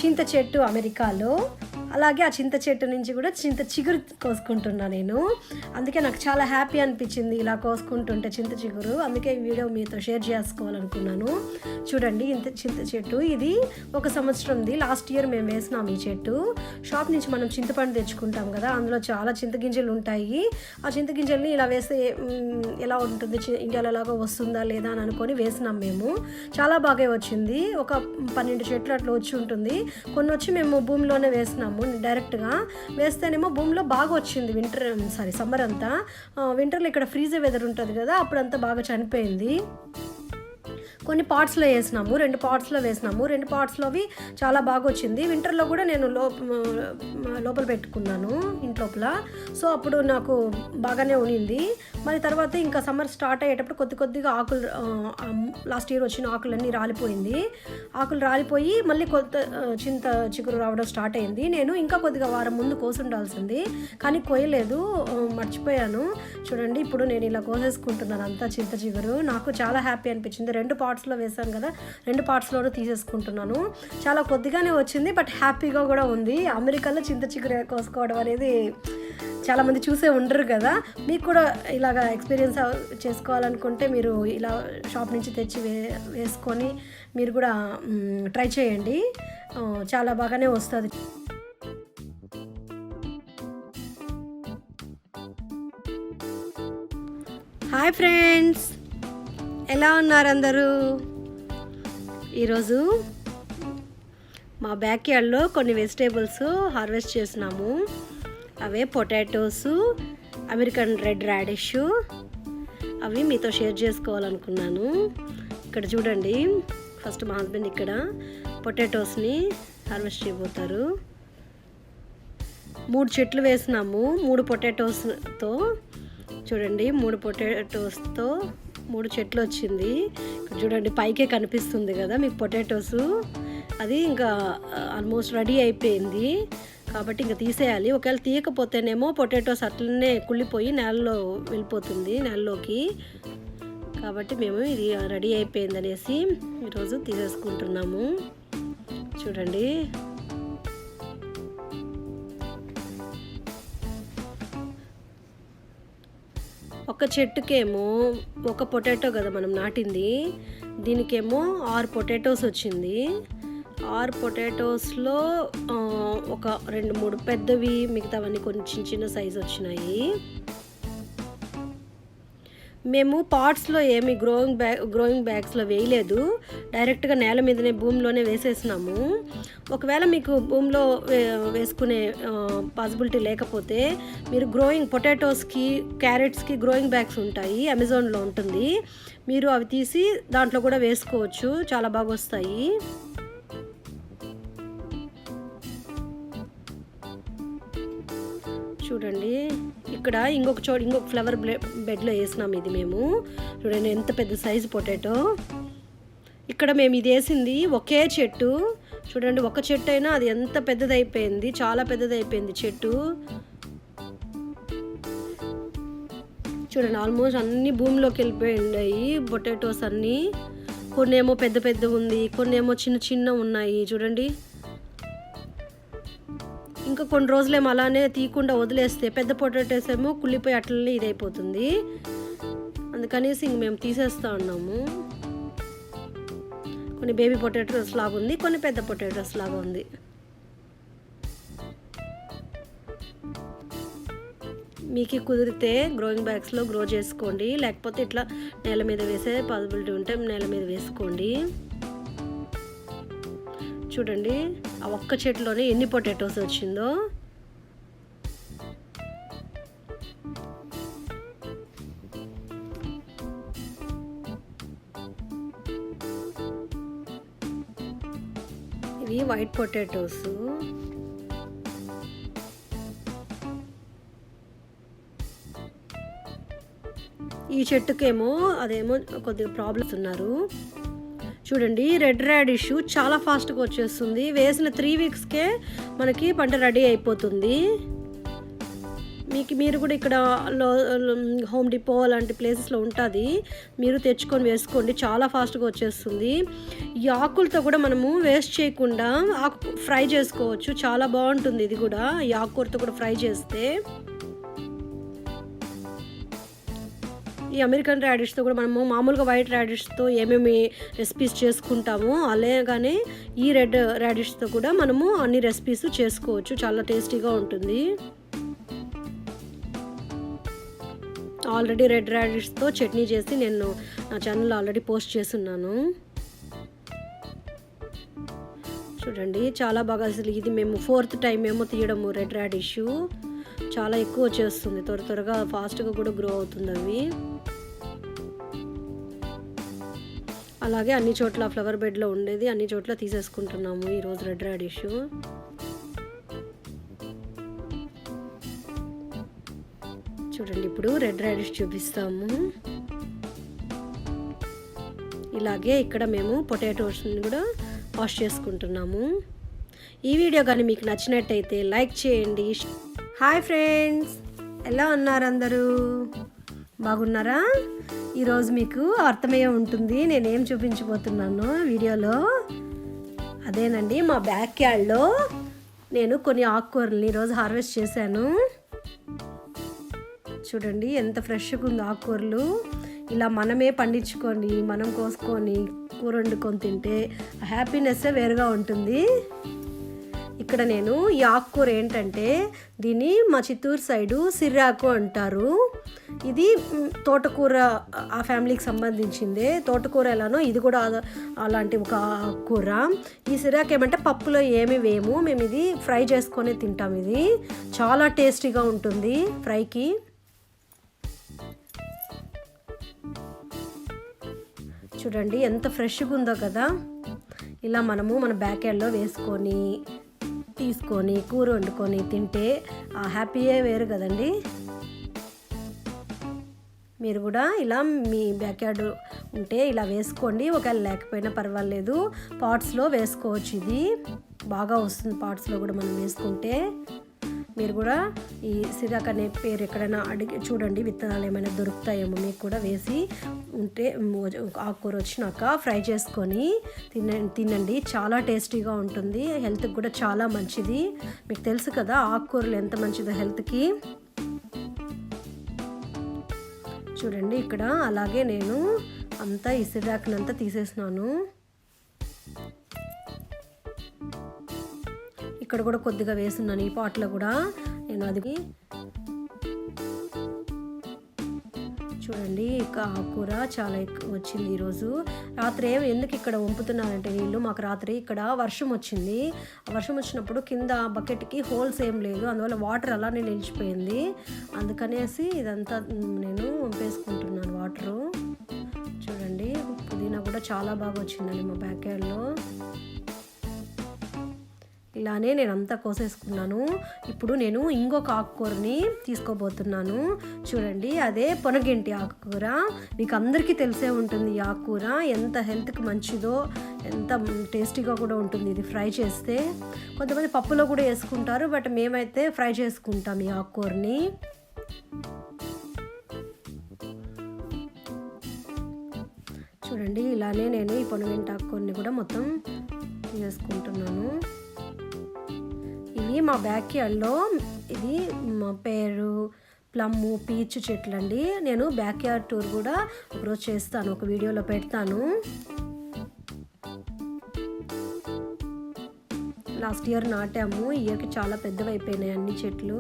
చింత చెట్టు అమెరికాలో, అలాగే ఆ చింత చెట్టు నుంచి కూడా చింత చిగురు కోసుకుంటున్నా నేను. అందుకే నాకు చాలా హ్యాపీ అనిపించింది ఇలా కోసుకుంటుంటే చింత చిగురు. అందుకే ఈ వీడియో మీతో షేర్ చేసుకోవాలనుకున్నాను. చూడండి ఇంత చింత చెట్టు, ఇది 1 సంవత్సరంది. లాస్ట్ ఇయర్ మేము వేసినాం ఈ చెట్టు. షాప్ నుంచి మనం చింతపండు తెచ్చుకుంటాం కదా, అందులో చాలా చింతగింజలు ఉంటాయి. ఆ చింతగింజల్ని ఇలా వేస్తే ఎలా ఉంటుంది, ఇండియాలో ఎలాగో వస్తుందా లేదా అని అనుకొని వేసినాం మేము. చాలా బాగా వచ్చింది. ఒక 12 చెట్లు అట్లా వచ్చి ఉంటుంది. కొన్ని వచ్చి మేము భూమిలోనే వేసినాము. డైరెక్ట్గా వేస్తేనేమో భూమిలో బాగా వచ్చింది. సమ్మర్ అంతా. వింటర్లో ఇక్కడ ఫ్రీజర్ వెదర్ ఉంటుంది కదా, అప్పుడంతా బాగా చనిపోయింది. కొన్ని పార్ట్స్లో వేసినాము, 2 పార్ట్స్లో వేసినాము. 2 పార్ట్స్లోవి చాలా బాగా వచ్చింది. వింటర్లో కూడా నేను లోపల పెట్టుకున్నాను ఇంట్లోపల. సో అప్పుడు నాకు బాగానే ఉన్నింది. మరి తర్వాత ఇంకా సమ్మర్ స్టార్ట్ అయ్యేటప్పుడు కొద్దిగా ఆకులు, లాస్ట్ ఇయర్ వచ్చిన ఆకులన్నీ రాలిపోయింది. ఆకులు రాలిపోయి మళ్ళీ కొత్త చింత చిగురు రావడం స్టార్ట్ అయింది. నేను ఇంకా కొద్దిగా వారం ముందు కోసి ఉండాల్సింది, కానీ కోయలేదు, మర్చిపోయాను. చూడండి ఇప్పుడు నేను ఇలా కోసేసుకుంటున్నాను అంతా చింత చిగురు. నాకు చాలా హ్యాపీ అనిపించింది. 2 పార్ట్స్లో వేసాను కదా, 2 పార్ట్స్లోనూ తీసేసుకుంటున్నాను. చాలా కొద్దిగానే వచ్చింది, బట్ హ్యాపీగా కూడా ఉంది. అమెరికాలో చింత చిగురు కోసుకోవడం అనేది చాలామంది చూసే ఉండరు కదా. మీకు కూడా ఇలాగా ఎక్స్పీరియన్స్ చేసుకోవాలనుకుంటే మీరు ఇలా షాప్ నుంచి తెచ్చి వేసుకొని మీరు కూడా ట్రై చేయండి. చాలా బాగానే వస్తుంది. హాయ్ ఫ్రెండ్స్, ఎలా ఉన్నారు అందరూ? ఈరోజు మా బ్యాక్ యార్డ్లో కొన్ని వెజిటేబుల్స్ హార్వెస్ట్ చేసినాము. అవే పొటాటోస్, అమెరికన్ రెడ్ రాడిష్, అవి మీతో షేర్ చేసుకోవాలనుకున్నాను. ఇక్కడ చూడండి, ఫస్ట్ మా హస్బెండ్ ఇక్కడ పొటాటోస్ని హార్వెస్ట్ చేయబోతారు. 3 చెట్లు వేసినాము 3 పొటాటోస్తో. చూడండి 3 పొటాటోస్తో 3 చెట్లు వచ్చింది. ఇక్కడ చూడండి పైకే కనిపిస్తుంది కదా మీకు పొటాటోస్. అది ఇంకా ఆల్మోస్ట్ రెడీ అయిపోయింది కాబట్టి ఇంకా తీసేయాలి. ఒకవేళ తీయకపోతేనేమో పొటాటోస్ అట్లనే కుళ్ళిపోయి నేలలో వెళ్ళిపోతుంది, నేలలోకి. కాబట్టి మేము ఇది రెడీ అయిపోయింది అనేసి ఈరోజు తీసేసుకుంటున్నాము. చూడండి ఒక చెట్టుకేమో 1 పొటాటో కదా మనం నాటింది, దీనికేమో 6 పొటాటోస్ వచ్చింది. 6 పొటాటోస్లో ఒక 2-3 పెద్దవి, మిగతావన్నీ కొంచెం చిన్న సైజు వచ్చినాయి. మేము పాట్స్లో ఏమి గ్రోయింగ్ బ్యాగ్స్లో వేయలేదు, డైరెక్ట్గా నేల మీదనే భూమిలోనే వేసేసినాము. ఒకవేళ మీకు భూమిలో వేసుకునే పాసిబిలిటీ లేకపోతే మీరు పొటాటోస్కి, క్యారెట్స్కి గ్రోయింగ్ బ్యాగ్స్ ఉంటాయి, అమెజాన్లో ఉంటుంది. మీరు అవి తీసి దాంట్లో కూడా వేసుకోవచ్చు, చాలా బాగా వస్తాయి. చూడండి ఇక్కడ ఇంకొక ఫ్లవర్ బెడ్లో వేసినాం. ఇది మేము చూడండి ఎంత పెద్ద సైజు పొటాటో. ఇక్కడ మేము ఇది వేసింది ఒకే చెట్టు. చూడండి ఒక చెట్టు అయినా అది ఎంత పెద్దదైపోయింది, చాలా పెద్దదైపోయింది చెట్టు. చూడండి ఆల్మోస్ట్ అన్ని భూమిలోకి వెళ్ళిపోయి పొటాటోస్ అన్నీ. కొన్ని ఏమో పెద్ద పెద్ద ఉంది, కొన్ని ఏమో చిన్న చిన్న ఉన్నాయి చూడండి. ఇంకా కొన్ని రోజులేమో అలానే తీయకుండా వదిలేస్తే పెద్ద పొటాటోస్ ఏమో కుళ్ళిపోయి అట్లనే ఇదైపోతుంది. అందుకనేసి ఇంక మేము తీసేస్తూ ఉన్నాము. కొన్ని బేబీ పొటాటోస్ లాగా ఉంది, కొన్ని పెద్ద పొటాటోస్ లాగా ఉంది. మీకు కుదిరితే గ్రోయింగ్ బ్యాగ్స్లో గ్రో చేసుకోండి, లేకపోతే ఇట్లా నేల మీద వేసే పాసిబిలిటీ ఉంటే నేల మీద వేసుకోండి. చూడండి ఆ ఒక్క చెట్టులోనే ఎన్ని పొటాటోస్ వచ్చిందో. ఇవి వైట్ పొటాటోస్. ఈ చెట్టుకేమో అదేమో కొద్దిగా ప్రాబ్లమ్స్ ఉన్నారు. చూడండి రెడ్ రాడిష్ చాలా ఫాస్ట్గా వచ్చేస్తుంది. వేసిన 3 వీక్స్కే మనకి పంట రెడీ అయిపోతుంది. మీరు కూడా ఇక్కడ హోమ్ డిపో అలాంటి ప్లేసెస్లో ఉంటుంది, మీరు తెచ్చుకొని వేసుకోండి, చాలా ఫాస్ట్గా వచ్చేస్తుంది. ఈ ఆకులతో కూడా మనము వేస్ట్ చేయకుండా ఆకు ఫ్రై చేసుకోవచ్చు, చాలా బాగుంటుంది. ఇది కూడా ఈ ఆకుకూరతో కూడా ఫ్రై చేస్తే. ఈ అమెరికన్ రాడిష్తో కూడా మనము మామూలుగా వైట్ రాడిష్తో ఏమేమి రెసిపీస్ చేసుకుంటామో అలాగానే ఈ రెడ్ రాడిష్తో కూడా మనము అన్ని రెసిపీస్ చేసుకోవచ్చు, చాలా టేస్టీగా ఉంటుంది. ఆల్రెడీ రెడ్ రాడిష్తో చట్నీ చేసి నేను నా ఛానల్లో ఆల్రెడీ పోస్ట్ చేస్తున్నాను. చూడండి చాలా బాగా, అసలు ఇది మేము 4th టైం ఏమో తీయడము. రెడ్ రాడిష్ చాలా ఎక్కువ వచ్చేస్తుంది, త్వరగా ఫాస్ట్గా కూడా గ్రో అవుతుంది అవి. అలాగే అన్ని చోట్ల ఫ్లవర్ బెడ్లో ఉండేది అన్ని చోట్ల తీసేసుకుంటున్నాము ఈరోజు రెడ్ రాడిష్. చూడండి ఇప్పుడు రెడ్ రాడిష్ చూపిస్తాము. ఇలాగే ఇక్కడ మేము పొటాటోస్ని కూడా వాష్ చేసుకుంటున్నాము. ఈ వీడియో కానీ మీకు నచ్చినట్టయితే లైక్ చేయండి. హాయ్ ఫ్రెండ్స్, ఎలా ఉన్నారు అందరూ? బాగున్నారా? ఈరోజు మీకు అర్థమయ్యే ఉంటుంది నేనేం చూపించబోతున్నాను వీడియోలో. అదేనండి, మా బ్యాక్ యార్డ్లో నేను కొన్ని ఆకుకూరల్ని ఈరోజు హార్వెస్ట్ చేశాను. చూడండి ఎంత ఫ్రెష్గా ఉంది ఆకుకూరలు. ఇలా మనమే పండించుకొని మనం కోసుకొని కూర వండుకొని తింటే హ్యాపీనెస్సే వేరుగా ఉంటుంది. ఇక్కడ నేను ఈ ఆకుకూర ఏంటంటే దీన్ని మా చిత్తూరు సైడు సిర్రాకు అంటారు. ఇది తోటకూర ఆ ఫ్యామిలీకి సంబంధించిందే. తోటకూర ఎలానో ఇది కూడా అలాంటి ఒక ఆకుకూర. ఈ సిర్రాకు ఏమంటే పప్పులో ఏమి వేయము, మేము ఇది ఫ్రై చేసుకొని తింటాం. ఇది చాలా టేస్టీగా ఉంటుంది ఫ్రైకి. చూడండి ఎంత ఫ్రెష్గా ఉందో కదా. ఇలా మనము మన బ్యాక్ యార్డ్లో వేసుకొని తీసుకొని కూర వండుకొని తింటే ఆ హ్యాపీయే వేరు కదండి. మీరు కూడా ఇలా మీ బ్యాక్ యార్డ్ ఉంటే ఇలా వేసుకోండి, ఒకవేళ లేకపోయినా పర్వాలేదు, పాట్స్లో వేసుకోవచ్చు. ఇది బాగా వస్తుంది పాట్స్లో కూడా మనం వేసుకుంటే. మీరు కూడా ఈ సిరాక్ అనే పేరు ఎక్కడైనా అడిగి చూడండి, విత్తనాలు ఏమైనా దొరుకుతాయేమో మీకు కూడా. వేసి ఉంటే ఆకుకూర వచ్చినాక ఫ్రై చేసుకొని తినండి, చాలా టేస్టీగా ఉంటుంది, హెల్త్కి కూడా చాలా మంచిది. మీకు తెలుసు కదా ఆకుకూరలు ఎంత మంచిదో హెల్త్కి. చూడండి ఇక్కడ అలాగే నేను అంతా ఈ సిరాక్నంతా తీసేసినాను. ఇక్కడ కూడా కొద్దిగా వేస్తున్నాను ఈ పాట్లో కూడా నేను. అది చూడండి ఇక ఆకుకూర చాలా ఎక్కువ వచ్చింది ఈరోజు. రాత్రి ఎందుకు ఇక్కడ వంపుతున్నానంటే నీళ్ళు, మాకు రాత్రి ఇక్కడ వర్షం వచ్చింది. వర్షం వచ్చినప్పుడు కింద బకెట్కి హోల్స్ ఏం లేదు, అందువల్ల వాటర్ అలానే నిలిచిపోయింది. అందుకనేసి ఇదంతా నేను వంపేసుకుంటున్నాను వాటరు. చూడండి పుదీనా కూడా చాలా బాగా వచ్చిందండి మా బ్యాక్ యార్డ్లో. ఇలానే నేను అంతా కోసేసుకున్నాను. ఇప్పుడు నేను ఇంకొక ఆకుకూరని తీసుకోబోతున్నాను. చూడండి అదే పొనగింటి ఆకుకూర. మీకు అందరికీ తెలిసే ఉంటుంది ఈ ఆకుకూర ఎంత హెల్త్కి మంచిదో, ఎంత టేస్టీగా కూడా ఉంటుంది ఇది ఫ్రై చేస్తే. కొంతమంది పప్పులో కూడా వేసుకుంటారు, బట్ మేమైతే ఫ్రై చేసుకుంటాం ఈ ఆకుకూరని. చూడండి ఇలానే నేను ఈ పొనగంటాకు కొన్ని కూడా మొత్తం తీసుకుంటున్నాను. ఇవి మా బ్యాక్ యార్డ్లో ఇది మా పేరు ప్లమ్ పీచు చెట్లు అండి. నేను బ్యాక్ యార్డ్ టూర్ కూడా ఒకరోజు చేస్తాను, ఒక వీడియోలో పెడతాను. లాస్ట్ ఇయర్ నాటాము, ఈ ఇయర్కి చాలా పెద్దవి అయిపోయినాయి అన్ని చెట్లు.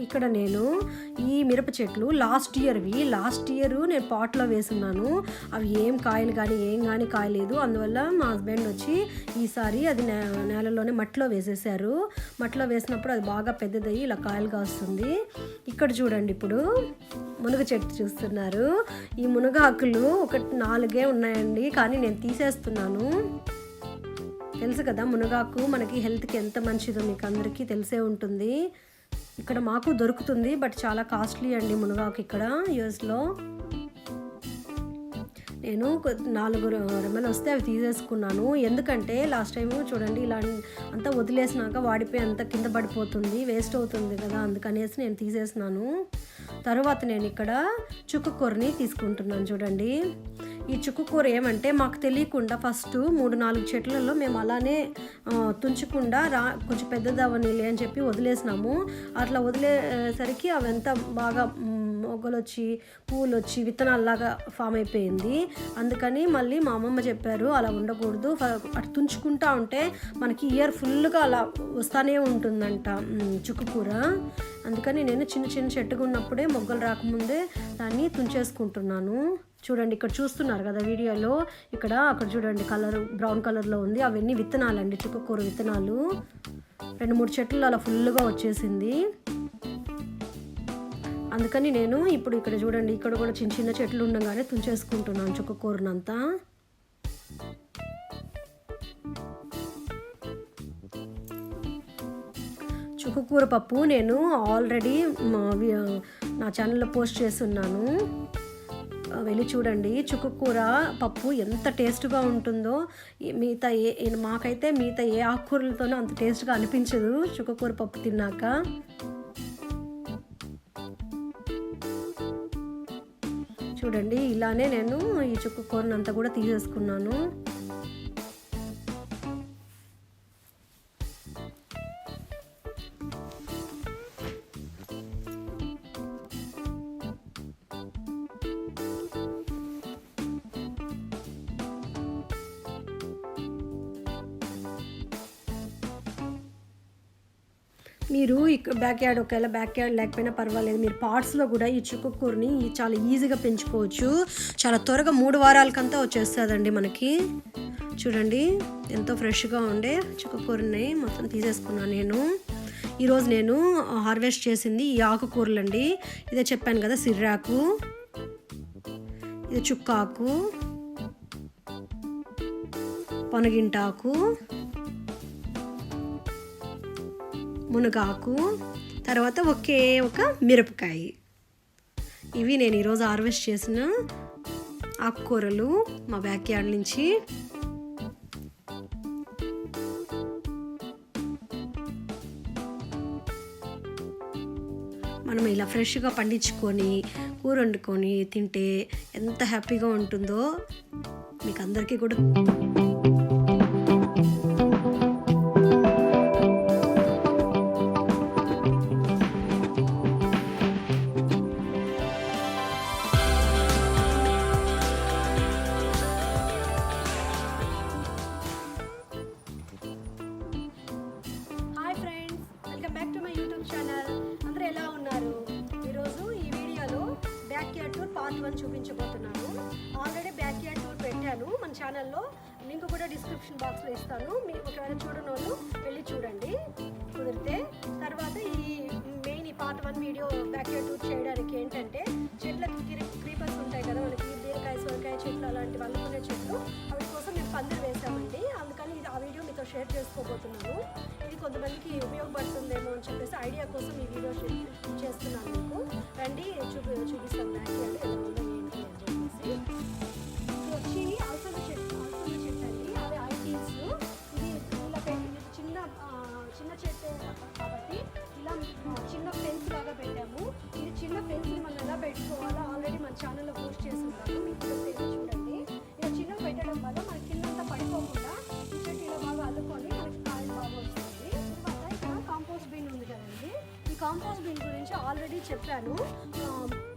ఇక్కడ నేను ఈ మిరప చెట్లు లాస్ట్ ఇయర్ నేను పాట్లో వేసున్నాను. అవి ఏం కాయలు కానీ ఏం కానీ కాయలేదు. అందువల్ల మా హస్బెండ్ వచ్చి ఈసారి అది నేలలోనే మట్టిలో వేసేసారు. మట్టిలో వేసినప్పుడు అది బాగా పెద్దదయ్యి ఇలా కాయలు కాస్తుంది. ఇక్కడ చూడండి, ఇప్పుడు మునగ చెట్టు చూస్తున్నారు. ఈ మునగ ఆకులు 4 ఉన్నాయండి, కానీ నేను తీసేస్తున్నాను. తెలుసు కదా మునగాకు మనకి హెల్త్కి ఎంత మంచిదో మీకు అందరికీ తెలిసే ఉంటుంది. ఇక్కడ మాకు దొరుకుతుంది, బట్ చాలా కాస్ట్లీ అండి మునగాకు ఇక్కడ యూఎస్లో. నేను 4 రెమ్మలు వస్తే అవి తీసేసుకున్నాను. ఎందుకంటే లాస్ట్ టైము చూడండి ఇలా అంతా వదిలేసినాక వాడిపోయి అంతా కింద పడిపోతుంది, వేస్ట్ అవుతుంది కదా, అందుకనేసి నేను తీసేసినాను. తర్వాత నేను ఇక్కడ చుక్కకూరని తీసుకుంటున్నాను. చూడండి ఈ చుక్కకూర ఏమంటే మాకు తెలియకుండా ఫస్ట్ 3-4 చెట్లలో మేము అలానే తుంచకుండా కొంచెం పెద్దదవనిలే అని చెప్పి వదిలేసినాము. అట్లా వదిలేసరికి అవంతా బాగా మొగ్గలు వచ్చి పువ్వులు వచ్చి విత్తనాల్లాగా ఫామ్ అయిపోయింది. అందుకని మళ్ళీ మా అమ్మమ్మ చెప్పారు అలా ఉండకూడదు, అటు తుంచుకుంటా ఉంటే మనకి ఇయర్ ఫుల్గా అలా వస్తానే ఉంటుందంట చుక్కకూర. అందుకని నేను చిన్న చెట్టుగా ఉన్నప్పుడే మొగ్గలు రాకముందే దాన్ని తుంచేసుకుంటున్నాను. చూడండి ఇక్కడ చూస్తున్నారు కదా వీడియోలో, అక్కడ చూడండి కలర్ బ్రౌన్ కలర్లో ఉంది, అవన్నీ విత్తనాలండి, చుక్కకూర విత్తనాలు. 2-3 చెట్లు అలా ఫుల్గా వచ్చేసింది. అందుకని నేను ఇప్పుడు ఇక్కడ చూడండి, ఇక్కడ కూడా చిన్న చెట్లు ఉండగానే తుంచేసుకుంటున్నాను చుక్కకూరనంతా. చుక్కకూర పప్పు నేను ఆల్రెడీ నా ఛానల్లో పోస్ట్ చేస్తున్నాను, వెళ్ళి చూడండి. చుక్కకూర పప్పు ఎంత టేస్ట్గా ఉంటుందో మాకైతే మిగతా ఏ ఆకుకూరలతోనూ అంత టేస్ట్గా అనిపించదు చుక్కకూర పప్పు తిన్నాక. చూడండి ఇలానే నేను ఈ చుక్కకూరనంతా కూడా తీసేసుకున్నాను. మీరు ఇక్కడ బ్యాక్ యార్డ్ ఒకవేళ బ్యాక్ యార్డ్ లేకపోయినా పర్వాలేదు, మీరు పాట్స్లో కూడా ఈ చుక్కకూరని చాలా ఈజీగా పెంచుకోవచ్చు. చాలా త్వరగా 3 వారాలకంతా వచ్చేస్తుందండి మనకి. చూడండి ఎంతో ఫ్రెష్గా ఉండే చుక్కకూరని మొత్తం తీసేసుకున్నాను నేను. ఈరోజు నేను హార్వెస్ట్ చేసింది ఈ ఆకుకూరలండి. ఇదే చెప్పాను కదా, సిర్రాకు, ఇది చుక్కాకు, పొనగింటాకు, మునగాకు, తర్వాత ఒకే ఒక మిరపకాయ. ఇవి నేను ఈరోజు హార్వెస్ట్ చేసిన ఆకుకూరలు మా బ్యాక్ యార్డ్ నుంచి. మనం ఇలా ఫ్రెష్గా పండించుకొని కూర వండుకొని తింటే ఎంత హ్యాపీగా ఉంటుందో మీకు అందరికీ కూడా. పార్ట్ 1 చూపించబోతున్నాను. ఆల్రెడీ బ్యాక్ యార్డ్ టూర్ పెట్టాను మన ఛానల్లో, లింక్ కూడా డిస్క్రిప్షన్ బాక్స్లో ఇస్తాను. మీరు ఒకవేళ చూడని వాళ్ళు వెళ్ళి చూడండి కుదిరితే. తర్వాత ఈ మెయిన్ ఈ part 1 video back yard tour చేయడానికి ఏంటంటే, చెట్లకి క్రీపర్స్ ఉంటాయి కదా మనకి, బీరకాయ సొరకాయ చెట్లు అలాంటి వల్లుకునే చెట్లు, వాటి కోసం మేము పందిరి వేసామండి. అందుకని ఆ వీడియో మీతో షేర్ చేసుకోబోతున్నాను. ఇది కొంతమందికి ఉపయోగపడుతుందేమో అని చెప్పేసి ఐడియా కోసం ఈ వీడియో చేస్తున్నాను మీకు. రండి చూపిస్తాను బ్యాక్ యార్డ్ ఎలా ఉందో ఏంటి అని చెప్పేసి. ఇది వచ్చి అలసంద చెట్టు అండి, అవి ఐటీస్. ఇది ఇలా పెట్టి చిన్న చెట్టు కాబట్టి కాంపోస్ట్ బిన్ గురించి ఆల్రెడీ చెప్పాను,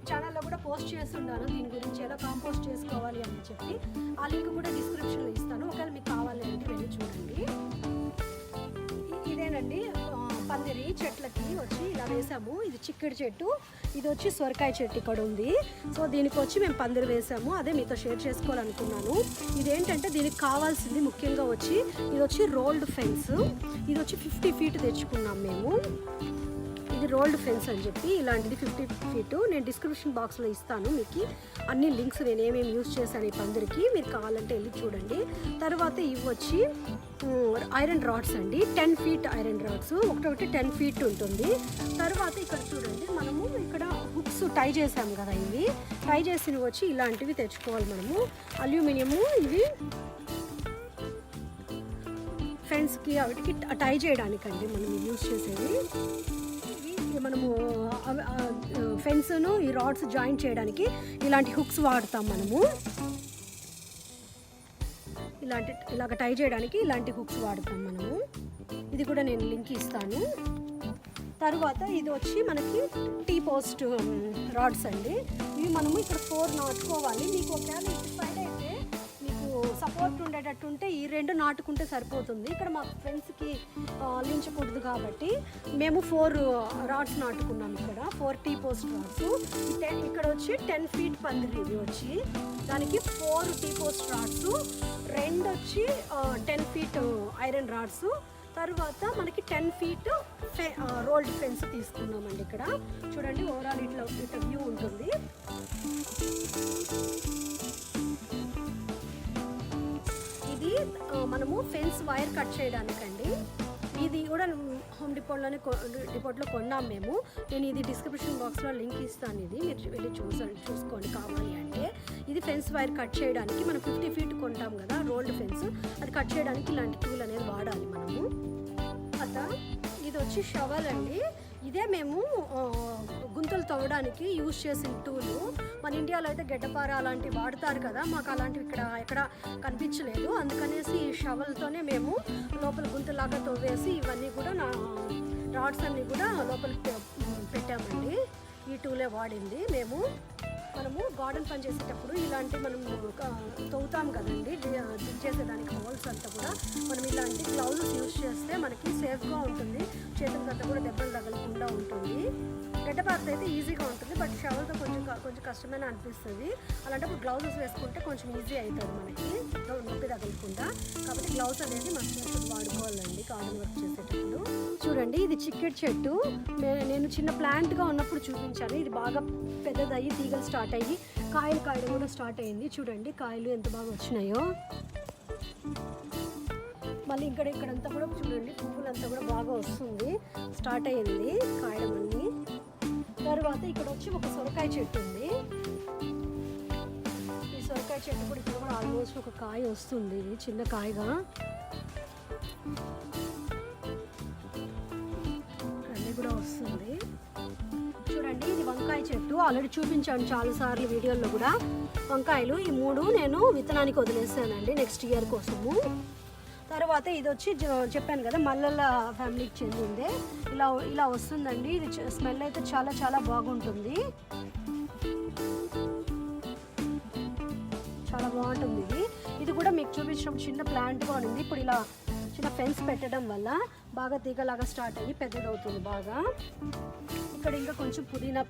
ఛానల్లో కూడా పోస్ట్ చేస్తున్నాను దీని గురించి ఎలా కాంపోస్ట్ చేసుకోవాలి అని చెప్పి. ఆ లింక్ కూడా డిస్క్రిప్షన్లో ఇస్తాను, ఒకవేళ మీకు కావాలి అంటే వెళ్ళి చూడండి. ఇదేనండి పందిరి చెట్లకి వచ్చి ఇలా వేసాము. ఇది చిక్కుడు చెట్టు, ఇది వచ్చి సొరకాయ చెట్టు ఇక్కడ ఉంది. సో దీనికి వచ్చి మేము పందిరి వేసాము, అదే మీతో షేర్ చేసుకోవాలనుకున్నాను. ఇదేంటంటే దీనికి కావాల్సింది ముఖ్యంగా వచ్చి ఇది వచ్చి రోల్డ్ ఫెన్స్. ఇది వచ్చి 50 ఫీట్ తెచ్చుకున్నాం మేము. ఇది రోల్డ్ ఫెన్స్ అని చెప్పి ఇలాంటిది 50 ఫీట్. నేను డిస్క్రిప్షన్ బాక్స్లో ఇస్తాను మీకు అన్ని లింక్స్, నేను ఏమేమి యూజ్ చేశాను ఈ పందిరికి, మీరు కావాలంటే వెళ్ళి చూడండి. తర్వాత ఇవి వచ్చి ఐరన్ రాడ్స్ అండి, 10 ఫీట్ ఐరన్ రాడ్స్, ఒకటి 10 ఫీట్ ఉంటుంది. తర్వాత ఇక్కడ చూడండి మనము ఇక్కడ హుక్స్ టై చేసాము కదా, ఇవి టై చేసినవి వచ్చి ఇలాంటివి తెచ్చుకోవాలి మనము. అల్యూమినియము, ఇవి ఫెన్స్కి వాటికి టై చేయడానికండి మనం యూజ్ చేసేవి. మనము ఫెన్స్ను ఈ రాడ్స్ జాయిన్ చేయడానికి ఇలాంటి హుక్స్ వాడతాం మనము. ఇలాగ టై చేయడానికి ఇలాంటి హుక్స్ వాడతాం మనము. ఇది కూడా నేను లింక్ ఇస్తాను. తర్వాత ఇది వచ్చి మనకి టీ పోస్ట్ రాడ్స్ అండి. ఇవి మనము ఇక్కడ 4 నాటుకోవాలి. మీకు ఒకవేళ ఇటు సైడ్ అయితే మీకు సపోర్ట్ ఉండేటట్టు ఉంటే ఈ 2 నాటుకుంటే సరిపోతుంది. ఇక్కడ మా ఫ్రెండ్స్కి లించకూడదు కాబట్టి మేము 4 రాడ్స్ నాటుకున్నాం. ఇక్కడ 4 టీ పోస్ట్ రాడ్స్. ఇక్కడ వచ్చి 10 ఫీట్ పందిరి, ఇది వచ్చి దానికి 4 టీ పోస్ట్ రాడ్స్, 2 వచ్చి 10 ఫీట్ ఐరన్ రాడ్స్. తర్వాత మనకి 10 ఫీట్ రోల్డ్ ఫెన్స్ తీసుకున్నామండి. ఇక్కడ చూడండి ఓవరాల్ ఇట్లా వ్యూ ఉంటుంది. ఇది మనము ఫెన్స్ వైర్ కట్ చేయడానికండి. ఇది కూడా హోమ్ డిపోట్లో కొన్నాం మేము. నేను ఇది డిస్క్రిప్షన్ బాక్స్లో లింక్ ఇస్తాను, ఇది మీరు వెళ్ళి చూసుకోండి కావాలి అంటే. ఇది ఫెన్స్ వైర్ కట్ చేయడానికి మనం 50 ఫీట్ కొంటాం కదా రోల్డ్ ఫెన్స్, అది కట్ చేయడానికి ఇలాంటి టూల్ అనేది వాడాలి మనము. ఇది వచ్చి షవల్ అండి. ఇదే మేము గుంతలు తవ్వడానికి యూజ్ చేసిన టూలు. మన ఇండియాలో అయితే గడ్డపార అలాంటివి వాడతారు కదా, మాకు అలాంటివి ఇక్కడ ఎక్కడ కనిపించలేదు. అందుకనేసి ఈ షవల్తోనే మేము లోపల గుంతలాగా తవ్వేసి ఇవన్నీ కూడా రాడ్స్ అన్నీ కూడా లోపలికి పెట్టామండి. ఈ టూలే వాడింది మేము. మనము గార్డెన్ పని చేసేటప్పుడు ఇలాంటి మనము తవ్వుతాం కదండి, దిగ్ చేసేదానికి హోల్స్ అంతా కూడా మనం ఇలాంటి గ్లౌజెస్ యూజ్ చేస్తే మనకి సేఫ్గా ఉంటుంది, చేతులకంతా కూడా దెబ్బలు తగలకుండా ఉంటుంది. గడ్డపారతో అయితే ఈజీగా ఉంటుంది, బట్ షవర్తో కొంచెం కష్టమైన అనిపిస్తుంది. అలాంటప్పుడు గ్లౌజెస్ వేసుకుంటే కొంచెం ఈజీ అవుతుంది మనకి, నొప్పి తగలకుండా. కాబట్టి గ్లౌజ్ అనేది మస్తు వాడుకోవాలండి గార్డెన్ వర్క్ చేసేటప్పుడు. చూడండి ఇది చిక్కుడు చెట్టు, నేను చిన్న ప్లాంట్గా ఉన్నప్పుడు చూపించాను. ఇది బాగా పెద్దదయ్యి తీగలు స్టార్ట్ అయ్యి కాయలు కాయడం కూడా స్టార్ట్ అయ్యింది. చూడండి కాయలు ఎంత బాగా వచ్చినాయో. మళ్ళీ ఇక్కడంతా కూడా చూడండి పువ్వులంతా కూడా బాగా వస్తుంది, స్టార్ట్ అయ్యింది కాయడం అన్నీ. తర్వాత ఇక్కడ వచ్చి ఒక సొరకాయ చెట్టు ఉంది. ఈ సొరకాయ చెట్టు కూడా ఇక్కడ కూడా ఆల్మోస్ట్ ఒక కాయ వస్తుంది, చిన్న కాయగా. అన్నీ కూడా వస్తుంది. చూడండి ఇది వంకాయ చెట్టు, ఆల్రెడీ చూపించాను చాలాసార్లు వీడియోలో కూడా. వంకాయలు ఈ 3 నేను విత్తనానికి వదిలేసానండి నెక్స్ట్ ఇయర్ కోసము. తర్వాత ఇది వచ్చి చెప్పాను కదా మల్లెల ఫ్యామిలీకి చెందిందే, ఇలా వస్తుందండి. ఇది స్మెల్ అయితే చాలా చాలా బాగుంటుంది, చాలా బాగుంటుంది. ఇది కూడా మీకు చూపించడం చిన్న ప్లాంట్గా ఉంది. ఇప్పుడు ఇలా చిన్న ఫెన్స్ పెట్టడం వల్ల బాగా తీగలాగా స్టార్ట్ అయ్యి పెద్దదవుతుంది బాగా. ఇక్కడ ఇంకా కొంచెం పుదీనా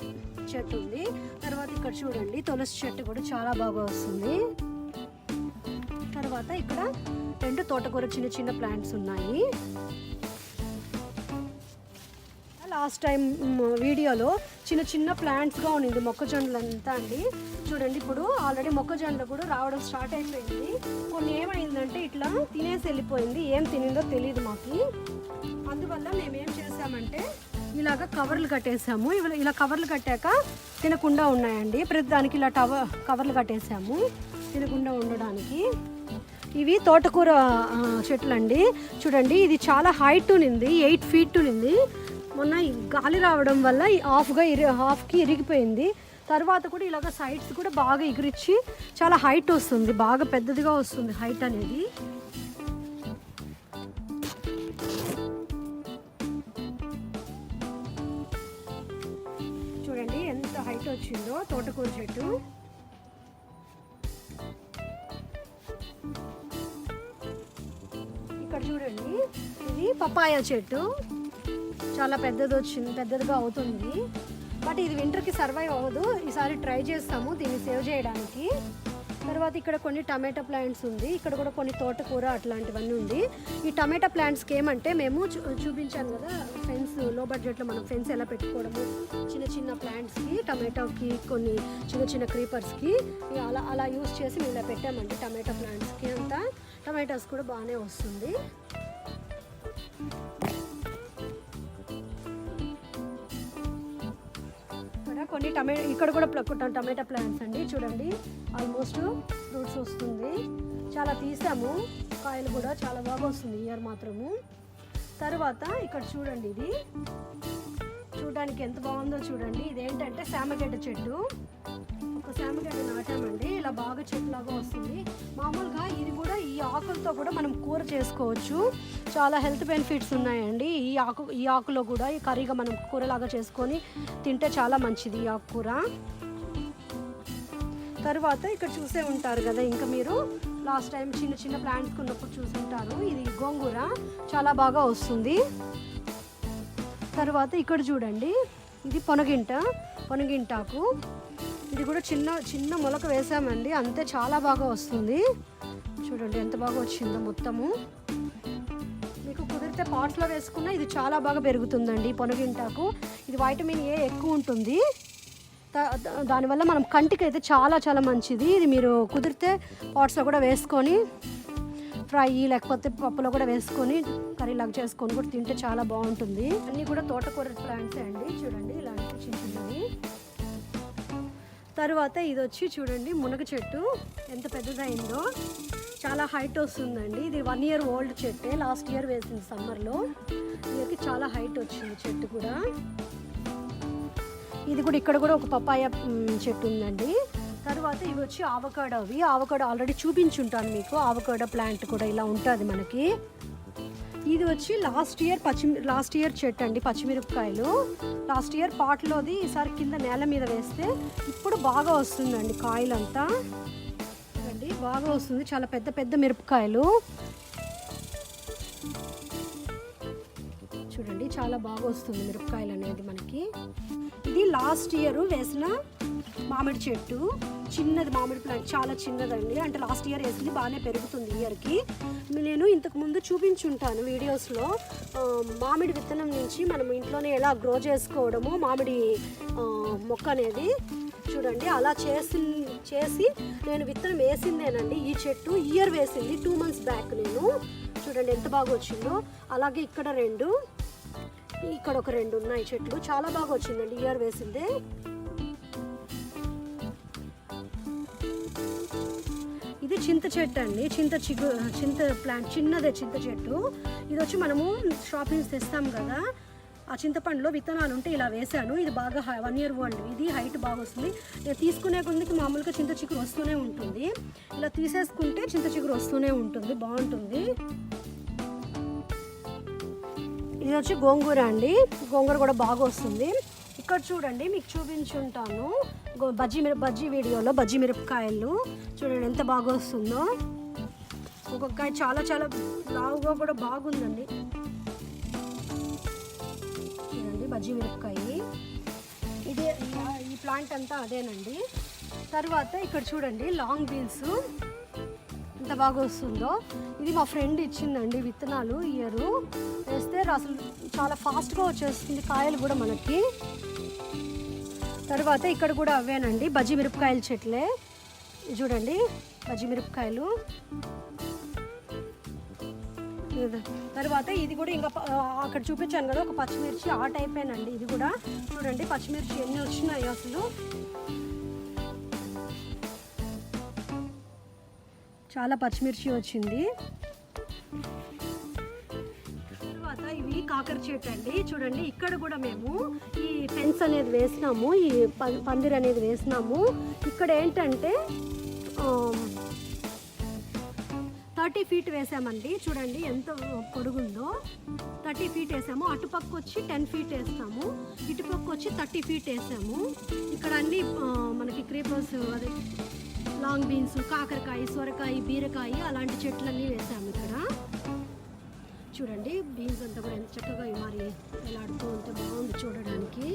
చెట్టు ఉంది. తర్వాత ఇక్కడ చూడండి తులసి చెట్టు కూడా చాలా బాగా వస్తుంది. తర్వాత ఇక్కడ 2 తోటకూర చిన్న ప్లాంట్స్ ఉన్నాయి. లాస్ట్ టైం వీడియోలో చిన్న ప్లాంట్స్గా ఉన్నింది మొక్కజొన్నలు అంతా అండి. చూడండి ఇప్పుడు ఆల్రెడీ మొక్కజొన్నలు కూడా రావడం స్టార్ట్ అయిపోయింది. కొన్ని ఏమైందంటే ఇట్లా తినేసి వెళ్ళిపోయింది, ఏం తినిందో తెలియదు మాకు. అందువల్ల మేమేం చేసామంటే ఇలాగ కవర్లు కట్టేసాము. ఇలా కవర్లు కట్టాక తినకుండా ఉన్నాయండి. ప్రతి దానికి ఇలా కవర్లు కట్టేసాము తినకుండా ఉండడానికి. ఇవి తోటకూర చెట్లు అండి. చూడండి ఇది చాలా హైట్ ఉన్నింది, 8 ఫీట్ ఉన్నింది. మొన్న గాలి రావడం వల్ల హాఫ్కి ఇరిగిపోయింది. తర్వాత కూడా ఇలాగ సైడ్స్ కూడా బాగా ఎగిరిచ్చి చాలా హైట్ వస్తుంది, బాగా పెద్దదిగా వస్తుంది హైట్ అనేది. వచ్చిందో తోటకూర చెట్టు. ఇక్కడ చూడండి, ఇది పపాయ చెట్టు. చాలా పెద్దదిగా అవుతుంది, బట్ ఇది వింటర్కి సర్వైవ్ అవ్వదు. ఈసారి ట్రై చేస్తాము దీన్ని సేవ్ చేయడానికి. తర్వాత ఇక్కడ కొన్ని టమాటా ప్లాంట్స్ ఉంది. ఇక్కడ కూడా కొన్ని తోటకూర అట్లాంటివన్నీ ఉంది. ఈ టమాటా ప్లాంట్స్కి ఏమంటే మేము చూపించాను కదా ఫెన్స్, లో బడ్జెట్లో మనం ఫెన్స్ ఎలా పెట్టుకోవడము, చిన్న ప్లాంట్స్కి, టమాటోకి, కొన్ని చిన్న క్రీపర్స్కి అలా యూస్ చేసి మేము ఇలా పెట్టామంటే టమాటా ప్లాంట్స్కి అంతా టమాటాస్ కూడా బాగానే వస్తుంది. ఇక్కడ కూడా టమాటా ప్లాంట్స్ అండి. చూడండి, ఆల్మోస్ట్ ఫ్రూట్స్ వస్తుంది. చాలా తీసాము, కాయలు కూడా చాలా బాగా వస్తుంది ఇయర్ మాత్రము. తర్వాత ఇక్కడ చూడండి, ఇది చూడడానికి ఎంత బాగుందో చూడండి. ఇదేంటంటే శామగడ్డ చెట్టు. ఒక శామగడ్డ నాటామండి, ఇలా బాగా చెట్టులాగా వస్తుంది. మామూలుగా ఇది కూడా ఈ ఆకులతో కూడా మనం కూర చేసుకోవచ్చు. చాలా హెల్త్ బెనిఫిట్స్ ఉన్నాయండి ఈ ఆకులో కూడా. ఈ కర్రీగా మనం కూరలాగా చేసుకొని తింటే చాలా మంచిది ఈ ఆకుకూర. తర్వాత ఇక్కడ చూసే ఉంటారు కదా, ఇంకా మీరు లాస్ట్ టైం చిన్న ప్లాంట్స్ ఉన్నప్పుడు చూసి ఉంటారు. ఇది గోంగూర చాలా బాగా వస్తుంది. తర్వాత ఇక్కడ చూడండి, ఇది పొనగింటాకు. ఇది కూడా చిన్న మొలక వేసామండి, అంతే చాలా బాగా వస్తుంది. చూడండి ఎంత బాగా వచ్చిందో మొత్తము. మీకు కుదిరితే పాట్స్లో వేసుకున్నా ఇది చాలా బాగా పెరుగుతుందండి పొనగింటాకు. ఇది వైటమిన్ ఏ ఎక్కువ ఉంటుంది, దానివల్ల మనం కంటికి అయితే చాలా మంచిది. ఇది మీరు కుదిరితే పాట్స్లో కూడా వేసుకొని ఫ్రై లేకపోతే పప్పులో కూడా వేసుకొని కర్రీలాగా చేసుకొని కూడా తింటే చాలా బాగుంటుంది. అన్నీ కూడా తోటకూర ప్లాంట్సే అండి. చూడండి ఇలాంటి చిన్నవి. తర్వాత ఇది వచ్చి చూడండి, మునగ చెట్టు ఎంత పెద్దదైందో, చాలా హైట్ వస్తుందండి. ఇది 1 year ఓల్డ్ చెట్టే, లాస్ట్ ఇయర్ వేసింది సమ్మర్లో. ఇయర్కి చాలా హైట్ వచ్చింది చెట్టు కూడా. ఇది కూడా ఇక్కడ కూడా ఒక పపాయ చెట్టు ఉందండి. తర్వాత ఇవి వచ్చి ఆవకాడో. ఆవకాడో ఆల్రెడీ చూపించుంటాను మీకు. ఆవకాడో ప్లాంట్ కూడా ఇలా ఉంటుంది మనకి. ఇది వచ్చి లాస్ట్ ఇయర్ చెట్టు అండి, పచ్చిమిరపకాయలు. లాస్ట్ ఇయర్ పాట్లోది, ఈసారి కింద నేల మీద వేస్తే ఇప్పుడు బాగా వస్తుందండి కాయలంతా. చూడండి బాగా వస్తుంది, చాలా పెద్ద మిరపకాయలు. చూడండి చాలా బాగా వస్తుంది మిరపకాయలు అనేది మనకి. ఇది లాస్ట్ ఇయర్ వేసిన మామిడి చెట్టు, చిన్నది మామిడి ప్లాంట్, చాలా చిన్నదండి. అంటే లాస్ట్ ఇయర్ వేసింది, బాగానే పెరుగుతుంది ఇయర్కి. నేను ఇంతకుముందు చూపించుంటాను వీడియోస్లో మామిడి విత్తనం నుంచి మనం ఇంట్లోనే ఎలా గ్రో చేసుకోవడము మామిడి మొక్క అనేది. చూడండి అలా చేసి నేను విత్తనం వేసిందేనండి. ఈ చెట్టు ఇయర్ వేసింది 2 months బ్యాక్ నేను. చూడండి ఎంత బాగా వచ్చిందో. అలాగే ఇక్కడ 2, ఇక్కడ ఒక 2 ఉన్నాయి చెట్లు. చాలా బాగా వచ్చిందండి ఇయర్ వేసిందే. ఇది చింత చెట్టు అండి, చింత ప్లాంట్, చిన్నదే చింత చెట్టు. ఇది వచ్చి మనము షాప్ నుంచి తెస్తాం కదా, ఆ చింతపండులో విత్తనాలు ఉంటే ఇలా వేసాను. ఇది బాగా 1 year ఓల్డ్. ఇది హైట్ బాగా వస్తుంది. నేను తీసుకునే కొద్దికి మామూలుగా చింత చిగురు వస్తూనే ఉంటుంది. ఇలా తీసేసుకుంటే చింత చిగురు వస్తూనే ఉంటుంది, బాగుంటుంది. ఇది వచ్చి గోంగూర అండి. గోంగూర కూడా బాగా వస్తుంది. ఇక్కడ చూడండి, మీకు చూపించుంటాను బజ్జీ వీడియోలో బజ్జీ మిరపకాయలు. చూడండి ఎంత బాగా వస్తుందో. ఒక్కొక్క చాలా లావుగా కూడా బాగుందండి. చూడండి బజ్జీ మిరపకాయ. ఇదే ఈ ప్లాంట్ అంతా అదేనండి. తర్వాత ఇక్కడ చూడండి లాంగ్ బీన్స్ ఎంత బాగా వస్తుందో. ఇది మా ఫ్రెండ్ ఇచ్చిందండి విత్తనాలు. ఇయరు వేస్తే అసలు చాలా ఫాస్ట్గా వచ్చేస్తుంది కాయలు కూడా మనకి. తర్వాత ఇక్కడ కూడా అవేనండి బజ్జీ మిరపకాయల చెట్లే. చూడండి బజ్జీ మిరపకాయలు. తర్వాత ఇది కూడా ఇంకా అక్కడ చూపించాను కదా ఒక పచ్చిమిర్చి, ఆ టైపేనండి ఇది కూడా. చూడండి పచ్చిమిర్చి ఎన్ని వచ్చినాయి అసలు. చాలా పచ్చిమిర్చి వచ్చింది. తర్వాత ఇవి కాకర చెట్టు అండి. చూడండి ఇక్కడ కూడా మేము ఈ ఫెన్స్ అనేది వేసినాము, ఈ పందిరి అనేది వేసినాము. ఇక్కడ ఏంటంటే 30 ఫీట్ వేసామండి. చూడండి ఎంత పొడుగుందో. 30 ఫీట్ వేసాము. అటుపక్క వచ్చి 10 ఫీట్ వేస్తాము, ఇటుపక్క వచ్చి 30 ఫీట్ వేసాము. ఇక్కడ అన్ని మనకి క్రీపర్స్, అదే లాంగ్ బీన్స్, కాకరకాయ, సొరకాయ, బీరకాయ అలాంటి చెట్లన్నీ వేసాము ఇక్కడ. చూడండి బీన్స్ అంతా కూడా ఎంత చక్కగా మరి ఎలాడుతూ ఉంటే బాగుంది చూడడానికి.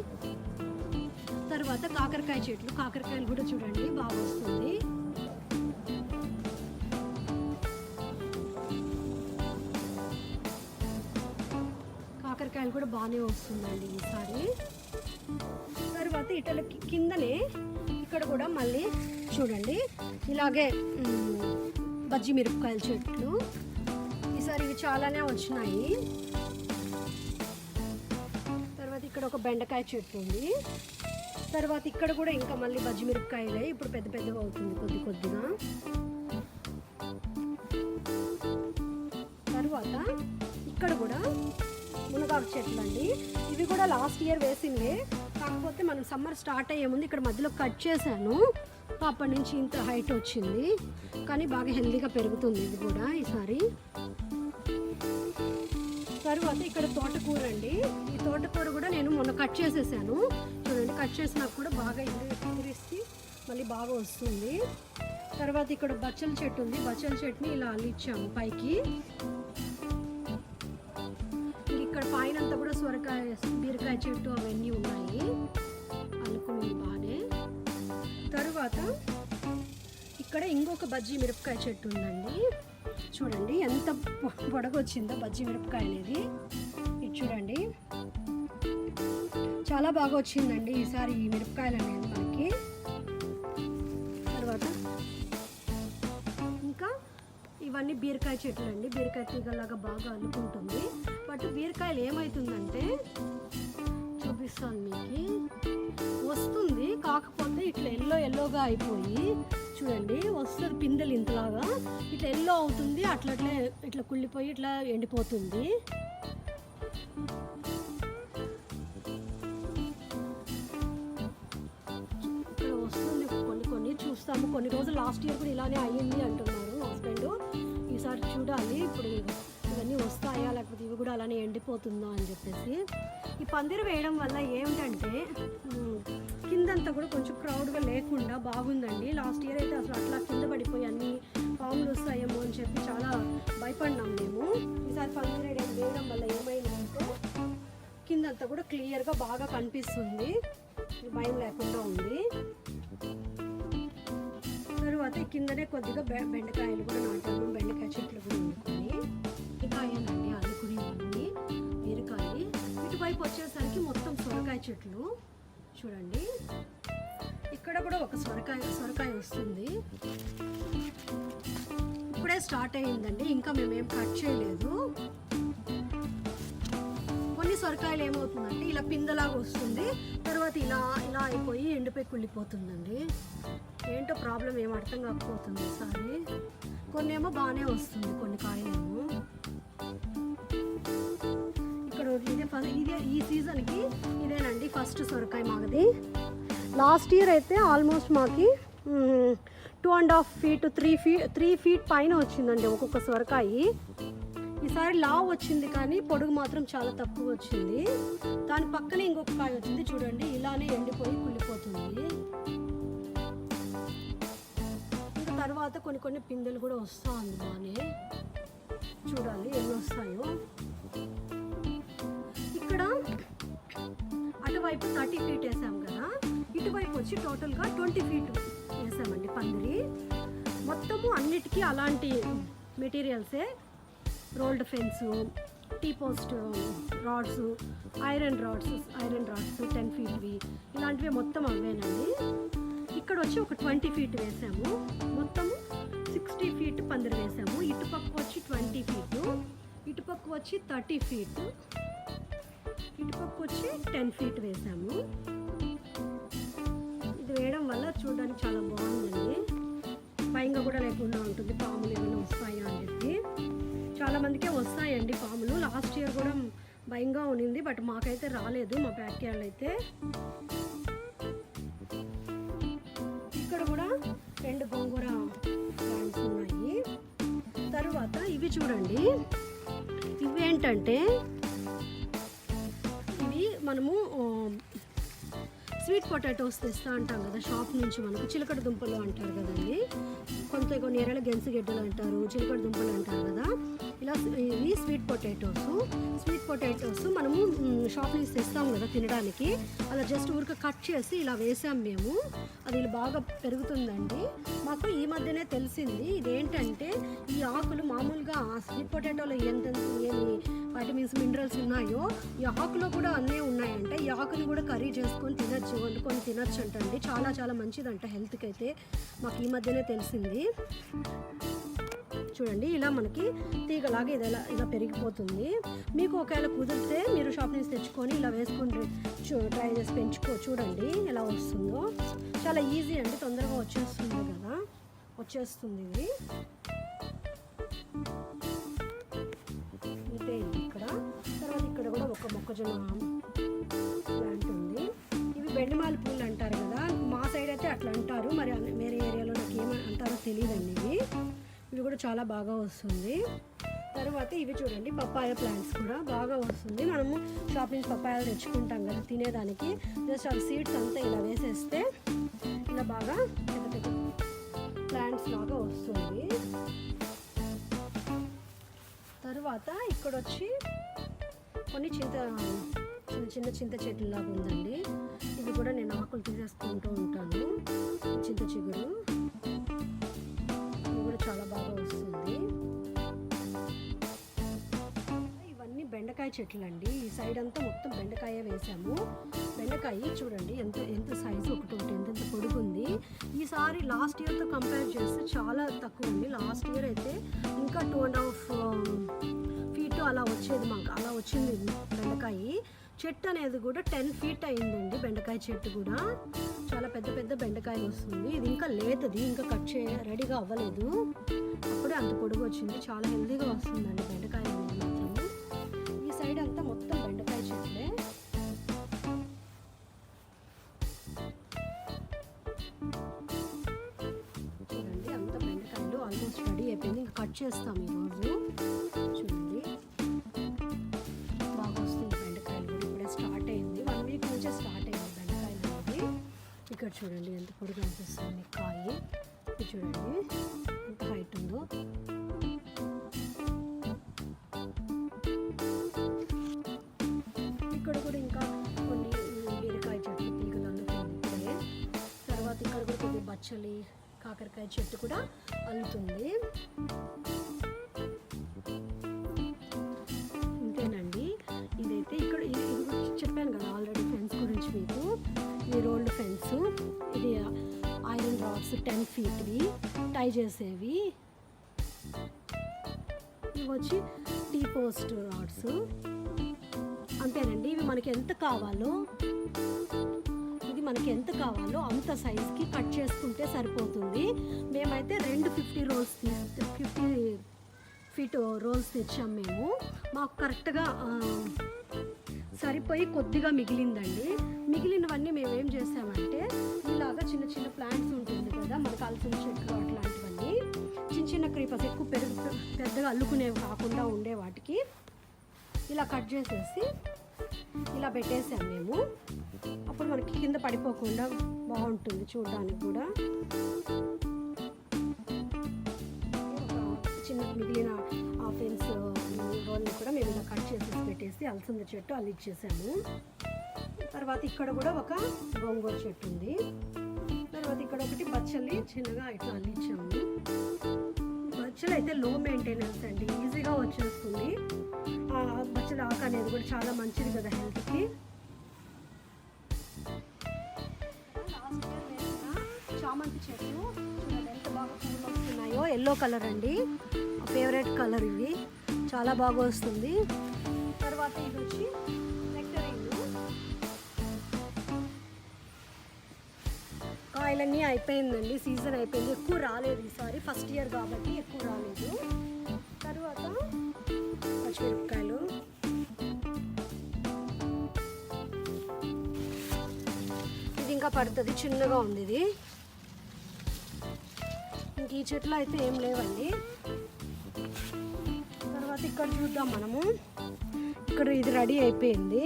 తర్వాత కాకరకాయ చెట్లు, కాకరకాయలు కూడా చూడండి బాగా వస్తుంది. కాకరకాయలు కూడా బాగానే వస్తుందండి ఈసారి. తర్వాత ఇటల కిందనే ఇక్కడ కూడా మళ్ళీ చూడండి ఇలాగే బజ్జి మిరపకాయల చెట్లు. ఈసారి ఇవి చాలానే వచ్చినాయి. తర్వాత ఇక్కడ ఒక బెండకాయ చెట్టు ఉంది. తర్వాత ఇక్కడ కూడా ఇంకా మళ్ళీ బజ్జి మిరపకాయలే, ఇప్పుడు పెద్ద పెద్దగా అవుతుంది కొద్ది కొద్దిగా. తర్వాత ఇక్కడ కూడా మునగాకు చెట్లు అండి. ఇవి కూడా లాస్ట్ ఇయర్ వేసిందే, కాకపోతే మనం సమ్మర్ స్టార్ట్ అయ్యే ముందు ఇక్కడ మధ్యలో కట్ చేశాను. అప్పటి నుంచి ఇంత హైట్ వచ్చింది, కానీ బాగా హెల్దీగా పెరుగుతుంది ఇది కూడా ఈసారి. తర్వాత ఇక్కడ తోటకూర అండి. ఈ తోటకూర కూడా నేను మొన్న కట్ చేసేసాను. చూడండి కట్ చేసినాక కూడా బాగా ఎగిరిస్తే మళ్ళీ బాగా వస్తుంది. తర్వాత ఇక్కడ బచ్చల చెట్టు ఉంది. బచ్చల చెట్టుని ఇలా అల్లిచ్చాము పైకి. ఇక్కడ పైన అంతా కూడా సొరకాయ, బీరకాయ చెట్టు అవన్నీ ఉన్నాయి అల్లుకుని బాగానే. తరువాత ఇక్కడ ఇంకొక బజ్జీ మిరపకాయ చెట్టు ఉందండి. చూడండి ఎంత పొడగొచ్చిందో బజ్జీ మిరపకాయ అనేది. ఇది చూడండి చాలా బాగా వచ్చిందండి ఈసారి ఈ మిరపకాయలు అనేది మనకి. తర్వాత ఇంకా ఇవన్నీ బీరకాయ చెట్లు అండి. బీరకాయ తీగలాగా బాగా అల్లుకుంటుంది. బట్ బీరకాయలు ఏమవుతుందంటే చూపిస్తాను మీకు, వస్తుంది కాకపోతే ఇట్లా ఎల్లోగా అయిపోయి చూడండి వస్తుంది పిందెలు ఇంతలాగా ఇట్లా ఎల్లో అవుతుంది. అట్లట్లే ఇట్లా కుళ్ళిపోయి ఇట్లా ఎండిపోతుంది. ఇక్కడ వస్తుంది కొన్ని చూస్తాము. కొన్ని రోజులు లాస్ట్ ఇయర్ కూడా ఇలానే అయ్యింది అంటున్నారు హస్బెండ్. ఈసారి చూడాలి ఇప్పుడు ఇవన్నీ వస్తాయా లేకపోతే ఇవి కూడా అలానే ఎండిపోతుందా అని చెప్పేసి. ఈ పందిరి వేయడం వల్ల ఏమిటంటే కిందంతా కూడా కొంచెం క్రౌడ్గా లేకుండా బాగుందండి. లాస్ట్ ఇయర్ అయితే అసలు అట్లా కింద పడిపోయి అన్ని పాములు వస్తాయేమో అని చెప్పి చాలా భయపడినాం మేము. ఈసారి పందిరి వేయడం వల్ల ఏమైందంటే కిందంతా కూడా క్లియర్గా బాగా కనిపిస్తుంది, భయం లేకుండా ఉంది. తర్వాత కిందనే కొద్దిగా బెండకాయలు కూడా నాటాము. బెండకాయ చెట్లు కూడా వండుకొని కాయనండి అల్లుకుని ఉంది బీరకాయ. ఇటువైపు వచ్చేసరికి మొత్తం సొరకాయ చెట్లు చూడండి. ఇక్కడ కూడా ఒక సొరకాయ వస్తుంది. ఇప్పుడే స్టార్ట్ అయ్యిందండి, ఇంకా మేమేం కట్ చేయలేదు. కొన్ని సొరకాయలు ఏమవుతుందంటే ఇలా పిందలాగా వస్తుంది, తర్వాత ఇలా అయిపోయి ఎండిపోయి కుళ్ళిపోతుందండి. ఏంటో ప్రాబ్లం ఏం అర్థం కాకపోతుంది ఈసారి. కొన్ని ఏమో బాగానే వస్తుంది, కొన్ని కాయలేమో. ఇక్కడ ఇదే ఈ సీజన్కి ఇదేనండి ఫస్ట్ సొరకాయ మాది. లాస్ట్ ఇయర్ అయితే ఆల్మోస్ట్ మాకి 2.5 feet 3 feet పైన వచ్చిందండి ఒక్కొక్క సొరకాయ. ఈసారి లావ్ వచ్చింది కానీ పొడుగు మాత్రం చాలా తక్కువ వచ్చింది. దాని పక్కనే ఇంకొక కాయ వచ్చింది చూడండి, ఇలానే ఎండిపోయి కుళ్ళిపోతుంది. ఇంకా తర్వాత కొన్ని పిందెలు కూడా వస్తూ ఉంది బాగానే. చూడాలి ఎన్ని వస్తాయో. ఇక్కడ అటువైపు 30 feet వేసాం కదా, ఇటువైపు వచ్చి టోటల్గా 20 feet వేసామండి పందిరి. మొత్తము అన్నిటికీ అలాంటి మెటీరియల్సే, rolled fence, T post rods, iron rods 10 feetవి ఇలాంటివి మొత్తం అవేనండి. ఇక్కడ వచ్చి ఒక 20 feet వేసాము. మొత్తము 60 feet పందిరి వేసాము. ఇటుపక్క వచ్చి 20 feet, ఇటుపక్క వచ్చి 30 feet, ఇటుపక్క వచ్చి 10 feet వేసాము. ఇది వేయడం వల్ల చూడడానికి చాలా బాగుందండి. భయంగా కూడా లేకుండా ఉంటుంది పాములు ఏమైనా వస్తాయా అని చెప్పి. చాలామందికే వస్తాయండి పాములు. లాస్ట్ ఇయర్ కూడా భయంగా ఉన్నింది, బట్ మాకైతే రాలేదు, మా బ్యాక్ యార్డ్లో అయితే. ఇక్కడ కూడా 2 గోంగూర ప్లాంట్స్ ఉన్నాయి. తరువాత ఇవి చూడండి, ఇవేంటంటే ఇవి మనము స్వీట్ పొటాటోస్ తెస్తా అంటాం కదా షాప్ నుంచి, మనకు చిలకడ దుంపలు అంటారు కదండి, కొన్ని ఏరియాలో గెంసిగడ్డలు అంటారు, చిలకడ దుంపలు అంటారు కదా. ఇలా ఇవి స్వీట్ పొటాటోస్ మనము షాప్ నుంచి తెస్తాం కదా తినడానికి. అలా జస్ట్ ఊరికే కట్ చేసి ఇలా వేసాం మేము. అది బాగా పెరుగుతుందండి. మాకు ఈ మధ్యనే తెలిసింది ఇదేంటంటే ఈ ఆకులు మామూలుగా స్వీట్ పొటాటోలో ఏమి వైటమిన్స్ మినరల్స్ ఉన్నాయో ఈ ఆకులో కూడా అన్నీ ఉన్నాయంట. ఈ ఆకుని కూడా కర్రీ చేసుకొని తినచ్చు, వండుకొని తినచ్చు అంటండి. చాలా చాలా మంచిదంట హెల్త్కి అయితే. మాకు ఈ మధ్యనే తెలిసింది. చూడండి ఇలా మనకి తీగలాగా ఇది ఇలా పెరిగిపోతుంది. మీకు ఒకవేళ కుదిరితే మీరు షాప్ నుంచి తెచ్చుకొని ఇలా వేసుకొని ట్రై చేసి చూడండి ఎలా వస్తుందో. చాలా ఈజీ అండి, తొందరగా వచ్చేస్తుంది ఇది. ఇంతే ఇక్కడ. తర్వాత ఇక్కడ కూడా ఒక మొక్కజొన్న ప్లాంట్ ఉంది. ఇవి బెండమాల పూలు అంటారు కదా, మా సైడ్ అయితే అట్లా అంటారు, మరి వేరే ఏరియాలో నాకు ఏమని అంటారో తెలియదండి. ఇవి కూడా చాలా బాగా వస్తుంది. తర్వాత ఇవి చూడండి పప్పాయ ప్లాంట్స్ కూడా బాగా వస్తుంది. మనము షాప్ నుంచి పప్పాయలు తెచ్చుకుంటాం కదా తినేదానికి, జస్ట్ అవి సీడ్స్ అంతా ఇలా వేసేస్తే ఇలా బాగా పెద్ద పెద్ద ప్లాంట్స్ లాగా వస్తుంది. తర్వాత ఇక్కడ వచ్చి కొన్ని చిన్న చింత చెట్లు లాగా ఉందండి. ఇవి కూడా నేను ఆకులు తీసేసుకుంటూ ఉంటాను. చింత చిగురు ఇవి కూడా చాలా బాగా వస్తుంది. ఇవన్నీ బెండకాయ చెట్లు అండి. ఈ సైడ్ అంతా మొత్తం బెండకాయ వేసాము. బెండకాయ చూడండి ఎంత సైజు ఒకటి ఎంత పొడుగు ఉంది. ఈసారి లాస్ట్ ఇయర్తో కంపేర్ చేస్తే చాలా తక్కువ ఉంది. లాస్ట్ ఇయర్ అయితే ఇంకా 2.5 feet అలా వచ్చేది మాకు. అలా వచ్చింది బెండకాయ చెట్టు అనేది కూడా 10 feet అయిందండి. బెండకాయ చెట్టు కూడా చాలా పెద్ద పెద్ద బెండకాయలు వస్తుంది. ఇది ఇంకా లేతది, ఇంకా కట్ రెడీగా అవ్వలేదు. అప్పుడే అంత పొడుగు వచ్చింది. చాలా హెల్తీగా వస్తుందండి బెండకాయ అనేది మాత్రము. ఈ సైడ్ అంతా మొత్తం బెండకాయ చెట్లే. చూడండి అంత బెండకాయలు ఆల్మోస్ట్ రెడీ అయిపోయింది. ఇంకా కట్ చేస్తాం ఈరోజు. చూడండి బాగా వస్తుంది బెండకాయలు కూడా. ఇప్పుడే స్టార్ట్ అయింది, 1 week నుంచే స్టార్ట్ అయింది బెండకాయలు అనేది. ఇక్కడ చూడండి ఎంత పొడుగు అనిపిస్తుంది కాయ. ఇది చూడండి ఎంత హైట్ ఉందో. ఇక్కడ కూడా ఇంకా కొన్ని బీరకాయ చెట్లు తీగలు అల్లుతుంది ఇప్పుడే. తర్వాత ఇక్కడ కూడా కొద్దిగా బచ్చలి కాకరకాయ చెట్టు కూడా అల్లుతుంది. ఇంతేనండి. ఇదైతే ఇక్కడ ఇది చెప్పాను కదా ఆల్రెడీ ఫెన్స్ గురించి మీకు. ఇది రోల్డ్ ఫెన్స్. ఇది ఐరన్ రాడ్స్ 10 feetవి టై చేసేవి. ఇవి వచ్చి టీ పోస్ట్ రాడ్స్. అంతేనండి. ఇవి మనకి ఎంత కావాలో అంత సైజ్కి కట్ చేసుకుంటే సరిపోతుంది. మేమైతే 50 feet రోల్స్ తెచ్చాం మేము. మాకు కరెక్ట్గా సరిపోయి కొద్దిగా మిగిలిందండి. మిగిలినవన్నీ మేము ఏం చేసామంటే ఇలాగా చిన్న చిన్న ప్లాంట్స్ ఉంటుంది కదా మనకు అలసిన చెట్లు అట్లాంటివన్నీ చిన్న క్రీపర్స్ ఎక్కువ పెద్దగా అల్లుకునేవి కాకుండా ఉండే వాటికి ఇలా కట్ చేసేసి ఇలా పెట్టేసాం మేము. అప్పుడు మనకి కింద పడిపోకుండా బాగుంటుంది చూడడానికి కూడా. చిన్న మిగిలిన ఆ ఫెన్స్ రోల్ని కూడా మేము ఇలా కట్ చేసేసి పెట్టేసి అలసంద చెట్టు అల్లిచ్చేసాము. తర్వాత ఇక్కడ కూడా ఒక గోంగూర చెట్టు ఉంది. తర్వాత ఇక్కడ ఒకటి బచ్చలి చిన్నగా ఇట్లా అల్లిచ్చాము. బచ్చలు అయితే లో మెయింటెనెన్స్ అండి, ఈజీగా వచ్చేస్తుంది. బచ్చలి ఆకు అనేది కూడా చాలా మంచిది కదా హెల్త్కి. లాస్ట్ ఇయర్ వేసిన చామంతి చెట్టు చూడండి ఎంత బాగా పూలు వస్తున్నాయో. ఎల్లో కలర్ అండి, ఫేవరెట్ కలర్. ఇవి చాలా బాగా వస్తుంది. తర్వాత ఇది వచ్చి నెక్టరింగ్. కాయలన్నీ అయిపోయిందండి, సీజన్ అయిపోయింది. ఎక్కువ రాలేదు ఈసారి, ఫస్ట్ ఇయర్ కాబట్టి ఎక్కువ రాలేదు. తర్వాత పచ్చిమిరపకాయలు. ఇది ఇంకా పడుతుంది, చిన్నగా ఉంది ఇది. ఇంక ఈ చెట్లు అయితే ఏం లేవండి. తర్వాత ఇక్కడ చూద్దాం మనము. ఇక్కడ ఇది రెడీ అయిపోయింది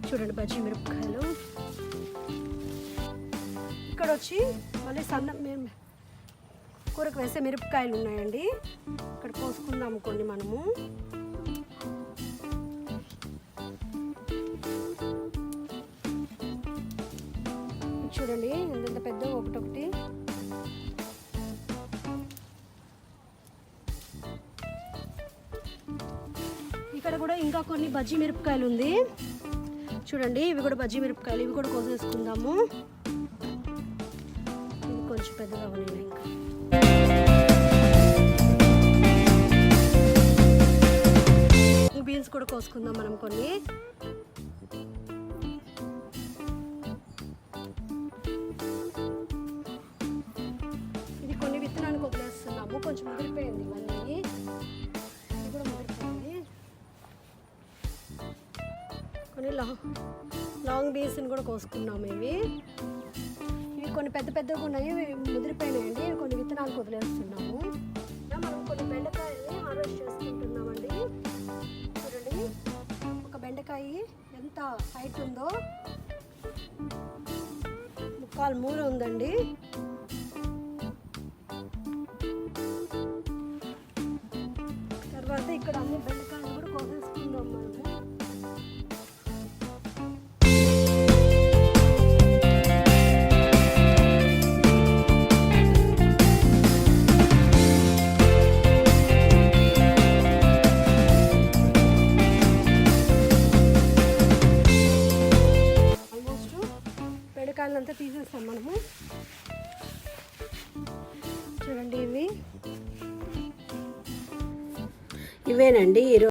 చూడండి, బజ్జీ మిరపకాయలు. ఇక్కడ వచ్చి మళ్ళీ మేము కూరకు వేసే మిరపకాయలు ఉన్నాయండి. ఇక్కడ కోసుకుందాము కొన్ని మనము. చూడండి ఎంత పెద్ద ఒకటొకటి. ఇక్కడ కూడా ఇంకా కొన్ని బజ్జీ మిరపకాయలు ఉంది చూడండి, ఇవి కూడా బజ్జీ మిరపకాయలు, ఇవి కూడా కోసేసుకుందాము. ఇవి కొంచెం పెద్దగా ఉన్నాయి. ఇంకా బీన్స్ కూడా కోసుకుందాం మనం కొన్ని. ఇది కొన్ని విత్తనానికి వదిలేస్తున్నాము, కొంచెం ముదిరిపోయింది ఇవన్నీ. ఇది కూడా ముదిరిపోయింది. కొన్ని లాంగ్ బీన్స్ని కూడా కోసుకున్నాము. ఇవి కొన్ని పెద్ద పెద్దగా ఉన్నాయి, ముదిరిపోయినాయండి. కొన్ని విత్తనాలకు వదిలేస్తున్నాము. మనం కొన్ని బెండకాయల్ని హార్వెస్ట్ చేసుకుంటున్నామండి. చూడండి ఒక బెండకాయ ఎంత హైట్ ఉందో, 3 మూల ఉందండి. తర్వాత ఇక్కడ అన్ని బెండకాయలు కూడా కోసేసుకుందాం మనము. బెండకాయలంతా తీసేస్తాం మనము. చూడండి ఇవేనండి ఈరోజు